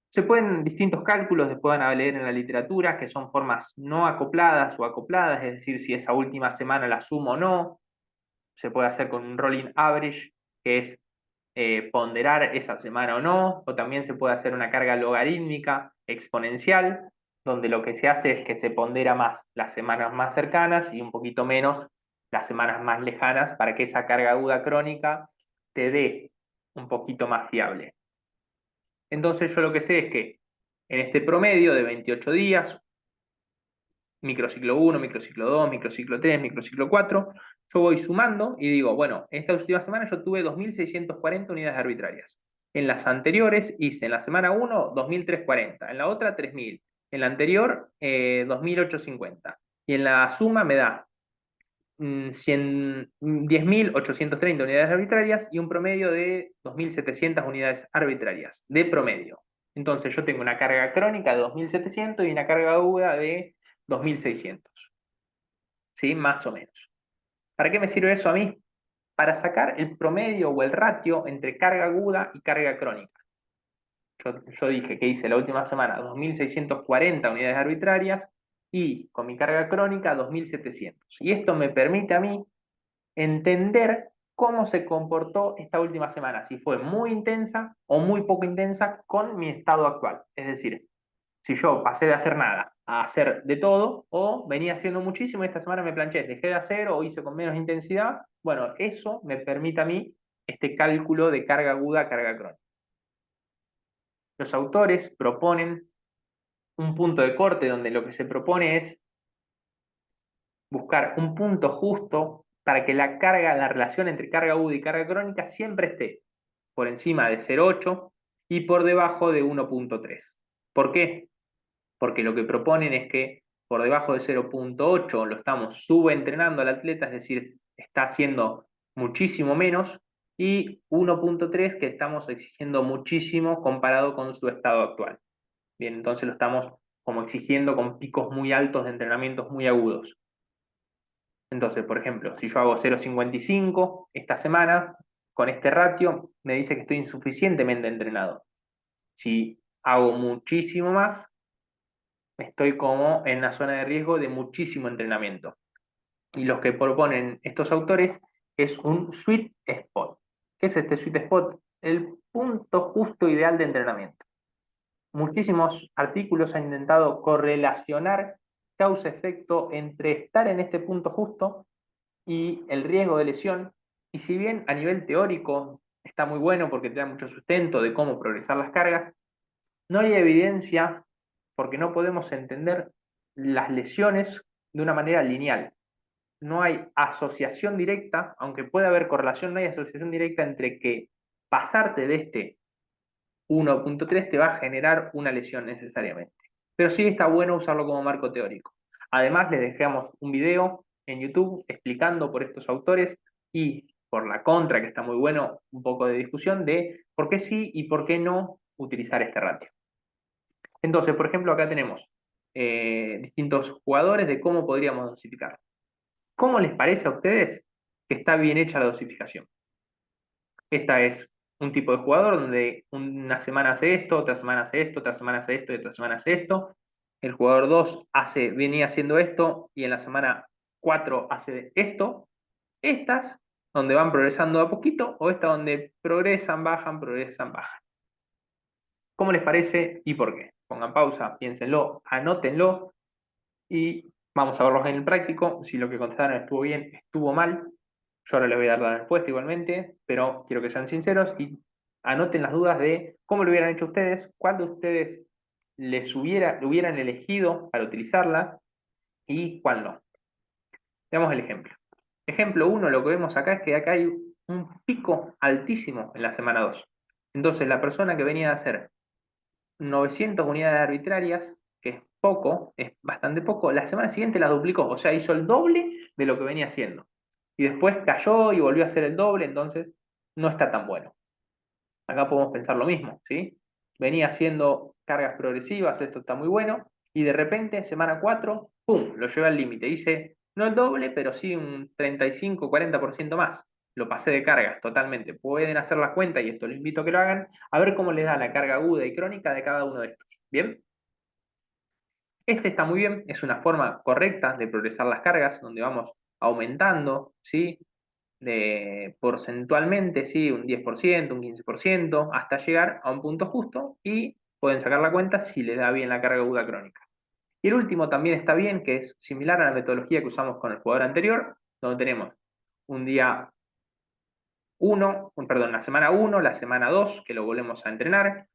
Se pueden distintos cálculos, después van a leer en la literatura, que son formas no acopladas o acopladas, es decir, si esa última semana la sumo o no. Se puede hacer con un rolling average, que es ponderar esa semana o no, o también se puede hacer una carga logarítmica exponencial, donde lo que se hace es que se pondera más las semanas más cercanas y un poquito menos las semanas más lejanas para que esa carga aguda crónica te dé un poquito más fiable. Entonces yo lo que sé es que en este promedio de 28 días, microciclo 1, microciclo 2, microciclo 3, microciclo 4, yo voy sumando y digo, bueno, en esta última semana yo tuve 2.640 unidades arbitrarias. En las anteriores hice en la semana 1 2.340, en la otra 3.000, en la anterior 2.850. Y en la suma me da 10.830 unidades arbitrarias y un promedio de 2.700 unidades arbitrarias, de promedio. Entonces yo tengo una carga crónica de 2700 y una carga aguda de 2600, ¿sí? Más o menos. ¿Para qué me sirve eso a mí? Para sacar el promedio o el ratio entre carga aguda y carga crónica. Yo dije que hice la última semana 2640 unidades arbitrarias y con mi carga crónica 2700. Y esto me permite a mí entender cómo se comportó esta última semana, si fue muy intensa o muy poco intensa con mi estado actual. Es decir, si yo pasé de hacer nada a hacer de todo, o venía haciendo muchísimo y esta semana me planché, dejé de hacer o hice con menos intensidad, bueno, eso me permite a mí este cálculo de carga aguda, carga crónica. Los autores proponen un punto de corte donde lo que se propone es buscar un punto justo para que la carga, la relación entre carga aguda y carga crónica siempre esté por encima de 0,8 y por debajo de 1,3. ¿Por qué? Porque lo que proponen es que por debajo de 0,8 lo estamos subentrenando al atleta, es decir, está haciendo muchísimo menos, y 1,3 que estamos exigiendo muchísimo comparado con su estado actual. Bien, entonces lo estamos como exigiendo con picos muy altos de entrenamientos muy agudos. Entonces, por ejemplo, si yo hago 0,55 esta semana, con este ratio, me dice que estoy insuficientemente entrenado. Si hago muchísimo más, estoy como en la zona de riesgo de muchísimo entrenamiento. Y lo que proponen estos autores es un sweet spot. ¿Qué es este sweet spot? El punto justo ideal de entrenamiento. Muchísimos artículos han intentado correlacionar causa-efecto entre estar en este punto justo y el riesgo de lesión. Y si bien a nivel teórico está muy bueno porque te da mucho sustento de cómo progresar las cargas, no hay evidencia porque no podemos entender las lesiones de una manera lineal. No hay asociación directa, aunque puede haber correlación, no hay asociación directa entre que pasarte de este 1,3 te va a generar una lesión necesariamente. Pero sí está bueno usarlo como marco teórico. Además, les dejamos un video en YouTube explicando por estos autores y por la contra, que está muy bueno, un poco de discusión de por qué sí y por qué no utilizar este ratio. Entonces, por ejemplo, acá tenemos distintos jugadores de cómo podríamos dosificar. ¿Cómo les parece a ustedes que está bien hecha la dosificación? Esta es un tipo de jugador donde una semana hace esto, otra semana hace esto, otra semana hace esto y otra semana hace esto. El jugador 2 venía haciendo esto y en la semana 4 hace esto. Estas donde van progresando a poquito o esta donde progresan, bajan, progresan, bajan. ¿Cómo les parece y por qué? Pongan pausa, piénsenlo, anótenlo y vamos a verlos en el práctico. Si lo que contestaron estuvo bien, estuvo mal. Yo ahora les voy a dar la respuesta igualmente, pero quiero que sean sinceros y anoten las dudas de cómo lo hubieran hecho ustedes, cuándo ustedes lo hubieran elegido para utilizarla y cuál no. Veamos el ejemplo. Ejemplo 1, lo que vemos acá es que acá hay un pico altísimo en la semana 2. Entonces, la persona que venía a hacer 900 unidades arbitrarias, que es poco, es bastante poco, la semana siguiente las duplicó, o sea, hizo el doble de lo que venía haciendo. Y después cayó y volvió a hacer el doble, entonces no está tan bueno. Acá podemos pensar lo mismo, ¿sí? Venía haciendo cargas progresivas, esto está muy bueno, y de repente, semana 4, ¡pum!, lo lleva al límite. Hice no el doble, pero sí un 35-40% más. Lo pasé de cargas totalmente. Pueden hacer la cuenta, y esto les invito a que lo hagan, a ver cómo les da la carga aguda y crónica de cada uno de estos. ¿Bien? Este está muy bien, es una forma correcta de progresar las cargas, donde vamos aumentando, ¿sí? Porcentualmente, ¿sí? Un 10%, un 15%, hasta llegar a un punto justo y pueden sacar la cuenta si les da bien la carga aguda crónica. Y el último también está bien, que es similar a la metodología que usamos con el jugador anterior, donde tenemos un día 1, perdón, la semana 1, la semana 2, que lo volvemos a entrenar,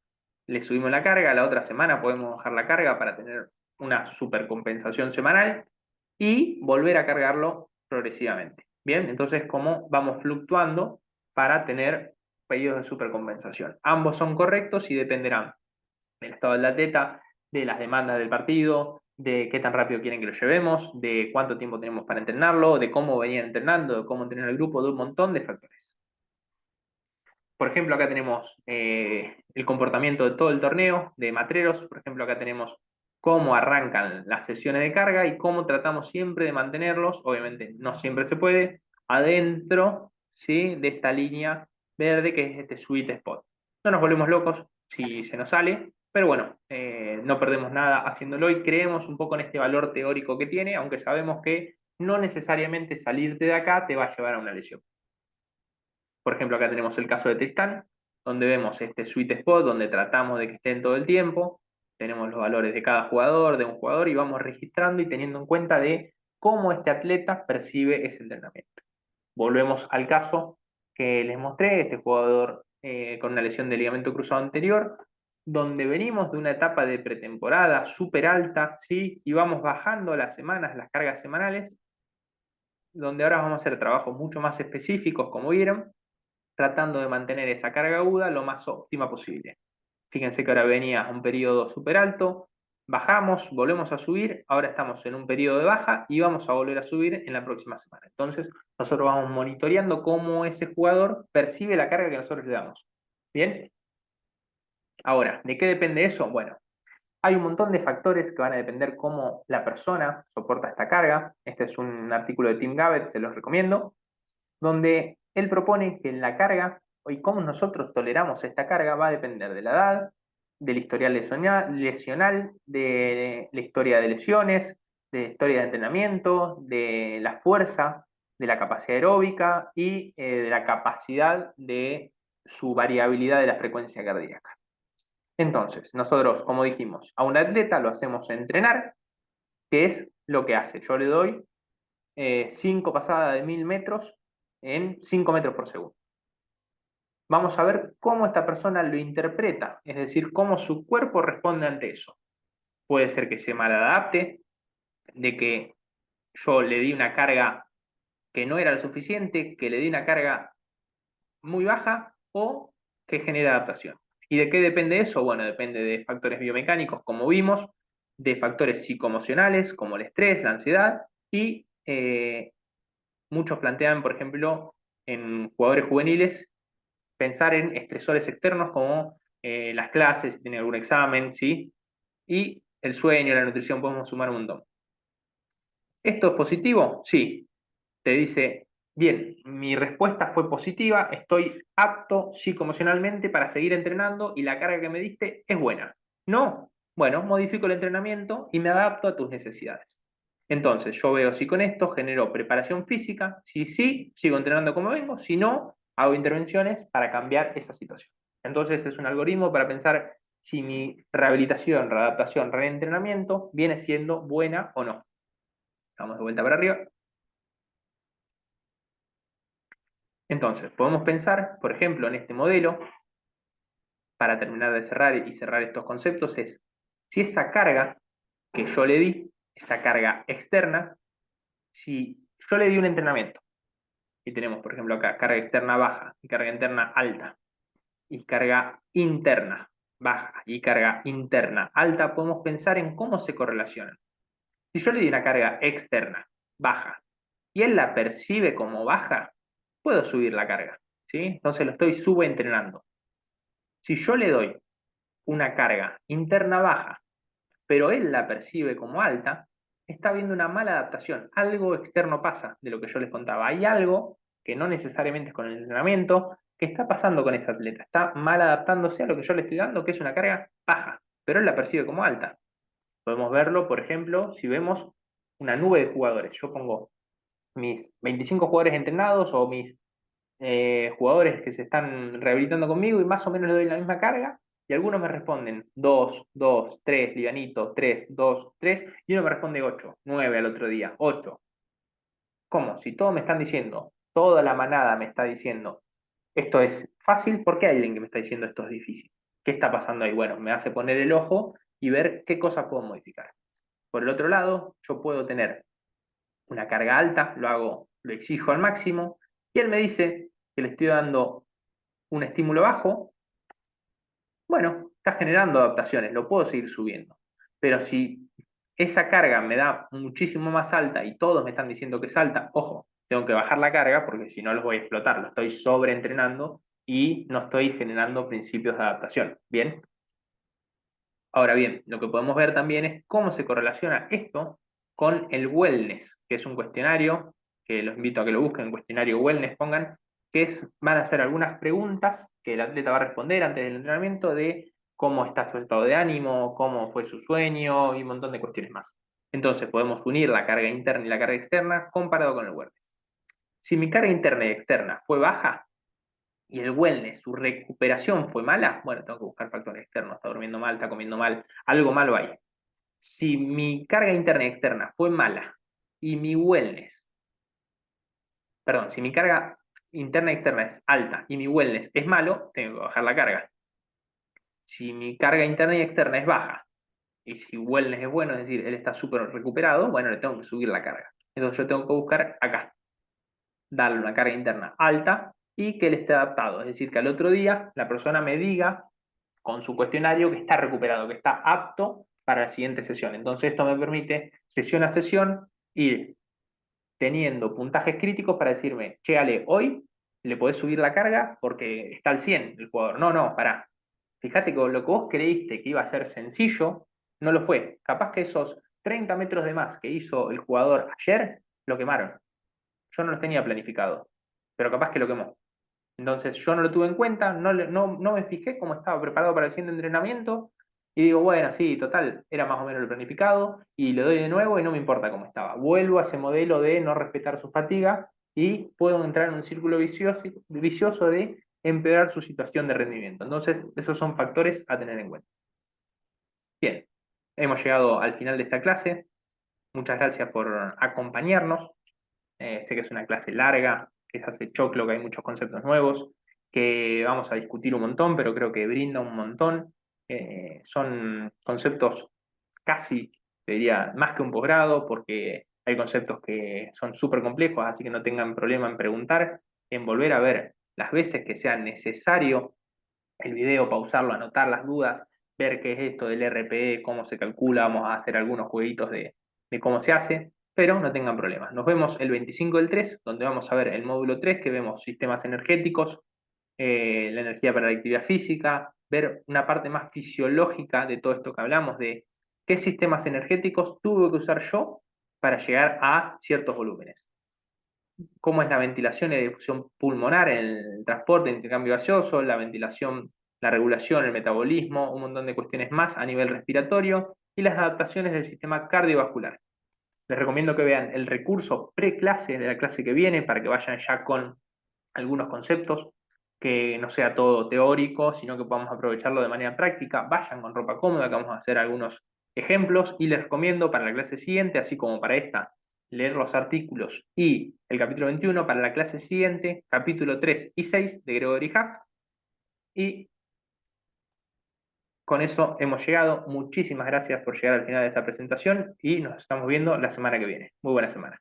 le subimos la carga, la otra semana podemos bajar la carga para tener una supercompensación semanal y volver a cargarlo progresivamente. Bien, entonces cómo vamos fluctuando para tener periodos de supercompensación. Ambos son correctos y dependerán del estado del atleta, de las demandas del partido, de qué tan rápido quieren que lo llevemos, de cuánto tiempo tenemos para entrenarlo, de cómo venían entrenando, de cómo entrenar el grupo, de un montón de factores. Por ejemplo, acá tenemos el comportamiento de todo el torneo de matreros. Por ejemplo, acá tenemos cómo arrancan las sesiones de carga y cómo tratamos siempre de mantenerlos, obviamente no siempre se puede, adentro, ¿sí?, de esta línea verde que es este sweet spot. No nos volvemos locos si se nos sale, pero bueno, no perdemos nada haciéndolo y creemos un poco en este valor teórico que tiene, aunque sabemos que no necesariamente salirte de acá te va a llevar a una lesión. Por ejemplo, acá tenemos el caso de Tristán, donde vemos este sweet spot, donde tratamos de que estén todo el tiempo, tenemos los valores de cada jugador, de un jugador, y vamos registrando y teniendo en cuenta de cómo este atleta percibe ese entrenamiento. Volvemos al caso que les mostré, este jugador con una lesión de ligamento cruzado anterior, donde venimos de una etapa de pretemporada súper alta, ¿sí?, y vamos bajando las semanas, las cargas semanales, donde ahora vamos a hacer trabajos mucho más específicos, como vieron, tratando de mantener esa carga aguda lo más óptima posible. Fíjense que ahora venía un periodo súper alto, bajamos, volvemos a subir, ahora estamos en un periodo de baja y vamos a volver a subir en la próxima semana. Entonces, nosotros vamos monitoreando cómo ese jugador percibe la carga que nosotros le damos. ¿Bien? Ahora, ¿de qué depende eso? Bueno, hay un montón de factores que van a depender cómo la persona soporta esta carga. Este es un artículo de Tim Gabbett, se los recomiendo, donde él propone que la carga y cómo nosotros toleramos esta carga va a depender de la edad, del historial lesional, de la historia de lesiones, de la historia de entrenamiento, de la fuerza, de la capacidad aeróbica y de la capacidad de su variabilidad de la frecuencia cardíaca. Entonces, nosotros, como dijimos, a un atleta lo hacemos entrenar, que es lo que hace. Yo le doy 5 pasadas de 1000 metros en 5 metros por segundo. Vamos a ver cómo esta persona lo interpreta, es decir, cómo su cuerpo responde ante eso. Puede ser que se maladapte, de que yo le di una carga que no era lo suficiente, que le di una carga muy baja o que genera adaptación. ¿Y de qué depende eso? Bueno, depende de factores biomecánicos, como vimos, de factores psicoemocionales, como el estrés, la ansiedad, y muchos plantean, por ejemplo, en jugadores juveniles, pensar en estresores externos como las clases, si tiene algún examen, ¿sí? Y el sueño, la nutrición, podemos sumar un montón. ¿Esto es positivo? Sí. Te dice, bien, mi respuesta fue positiva, estoy apto psicoemocionalmente para seguir entrenando y la carga que me diste es buena. No, bueno, modifico el entrenamiento y me adapto a tus necesidades. Entonces, yo veo si con esto genero preparación física, si sí, sigo entrenando como vengo, si no, hago intervenciones para cambiar esa situación. Entonces, es un algoritmo para pensar si mi rehabilitación, readaptación, reentrenamiento viene siendo buena o no. Vamos de vuelta para arriba. Entonces, podemos pensar, por ejemplo, en este modelo, para terminar de cerrar y cerrar estos conceptos, es si esa carga que yo le di, esa carga externa, si yo le di un entrenamiento, y tenemos, por ejemplo, acá carga externa baja y carga interna alta, y carga interna baja y carga interna alta, podemos pensar en cómo se correlacionan. Si yo le di una carga externa baja y él la percibe como baja, puedo subir la carga, ¿sí? Entonces lo estoy subentrenando. Si yo le doy una carga interna baja, pero él la percibe como alta, está viendo una mala adaptación. Algo externo pasa de lo que yo les contaba. Hay algo que no necesariamente es con el entrenamiento, que está pasando con ese atleta. Está mal adaptándose a lo que yo le estoy dando, que es una carga baja, pero él la percibe como alta. Podemos verlo, por ejemplo, si vemos una nube de jugadores. Yo pongo mis 25 jugadores entrenados o mis jugadores que se están rehabilitando conmigo y más o menos le doy la misma carga y algunos me responden 2, 2, 3, livianito, 3, 2, 3 y uno me responde 8, 9 al otro día, 8. ¿Cómo? Si todos me están diciendo, toda la manada me está diciendo, esto es fácil, ¿por qué hay alguien que me está diciendo esto es difícil? ¿Qué está pasando ahí? Bueno, me hace poner el ojo y ver qué cosas puedo modificar. Por el otro lado, yo puedo tener una carga alta, lo exijo al máximo, y él me dice que le estoy dando un estímulo bajo, bueno, está generando adaptaciones, lo puedo seguir subiendo. Pero si esa carga me da muchísimo más alta y todos me están diciendo que es alta, ojo, tengo que bajar la carga porque si no los voy a explotar, lo estoy sobreentrenando y no estoy generando principios de adaptación. ¿Bien? Ahora bien, lo que podemos ver también es cómo se correlaciona esto con el wellness, que es un cuestionario, que los invito a que lo busquen, cuestionario wellness, pongan, van a ser algunas preguntas que el atleta va a responder antes del entrenamiento de cómo está su estado de ánimo, cómo fue su sueño y un montón de cuestiones más. Entonces podemos unir la carga interna y la carga externa comparado con el wellness. Si mi carga interna y externa fue baja, y el wellness, su recuperación fue mala, bueno, tengo que buscar factores externos, está durmiendo mal, está comiendo mal, algo malo hay. Si mi carga interna y externa fue mala y mi wellness, perdón, si mi carga interna y externa es alta y mi wellness es malo, tengo que bajar la carga. Si mi carga interna y externa es baja y si wellness es bueno, es decir, él está súper recuperado, bueno, le tengo que subir la carga. Entonces yo tengo que buscar acá, darle una carga interna alta y que él esté adaptado. Es decir, que al otro día la persona me diga con su cuestionario que está recuperado, que está apto para la siguiente sesión. Entonces esto me permite sesión a sesión ir teniendo puntajes críticos para decirme, che, Ale, hoy le podés subir la carga porque está al 100 el jugador. No, no, pará. Fíjate que lo que vos creíste que iba a ser sencillo, no lo fue. Capaz que esos 30 metros de más que hizo el jugador ayer, lo quemaron. Yo no los tenía planificado, pero capaz que lo quemó. Entonces yo no lo tuve en cuenta, no me fijé cómo estaba preparado para el siguiente entrenamiento y digo, bueno, sí, total, era más o menos lo planificado y le doy de nuevo y no me importa cómo estaba. Vuelvo a ese modelo de no respetar su fatiga y puedo entrar en un círculo vicioso de empeorar su situación de rendimiento. Entonces, esos son factores a tener en cuenta. Bien, hemos llegado al final de esta clase. Muchas gracias por acompañarnos. Sé que es una clase larga, que se hace choclo, que hay muchos conceptos nuevos, que vamos a discutir un montón, pero creo que brinda un montón. Son conceptos casi, te diría, más que un posgrado, porque hay conceptos que son súper complejos, así que no tengan problema en preguntar, en volver a ver las veces que sea necesario el video, pausarlo, anotar las dudas, ver qué es esto del RPE, cómo se calcula, vamos a hacer algunos jueguitos de cómo se hace, pero no tengan problemas. Nos vemos el 25 del 3, donde vamos a ver el módulo 3, que vemos sistemas energéticos, la energía para la actividad física, ver una parte más fisiológica de todo esto que hablamos, de qué sistemas energéticos tuve que usar yo para llegar a ciertos volúmenes. Cómo es la ventilación y la difusión pulmonar en el transporte, el intercambio gaseoso, la ventilación, la regulación, el metabolismo, un montón de cuestiones más a nivel respiratorio y las adaptaciones del sistema cardiovascular. Les recomiendo que vean el recurso pre-clase de la clase que viene para que vayan ya con algunos conceptos, que no sea todo teórico, sino que podamos aprovecharlo de manera práctica. Vayan con ropa cómoda, que vamos a hacer algunos ejemplos y les recomiendo para la clase siguiente, así como para esta, leer los artículos y el capítulo 21 para la clase siguiente, capítulo 3 y 6 de Gregory Huff. Y con eso hemos llegado. Muchísimas gracias por llegar al final de esta presentación y nos estamos viendo la semana que viene. Muy buena semana.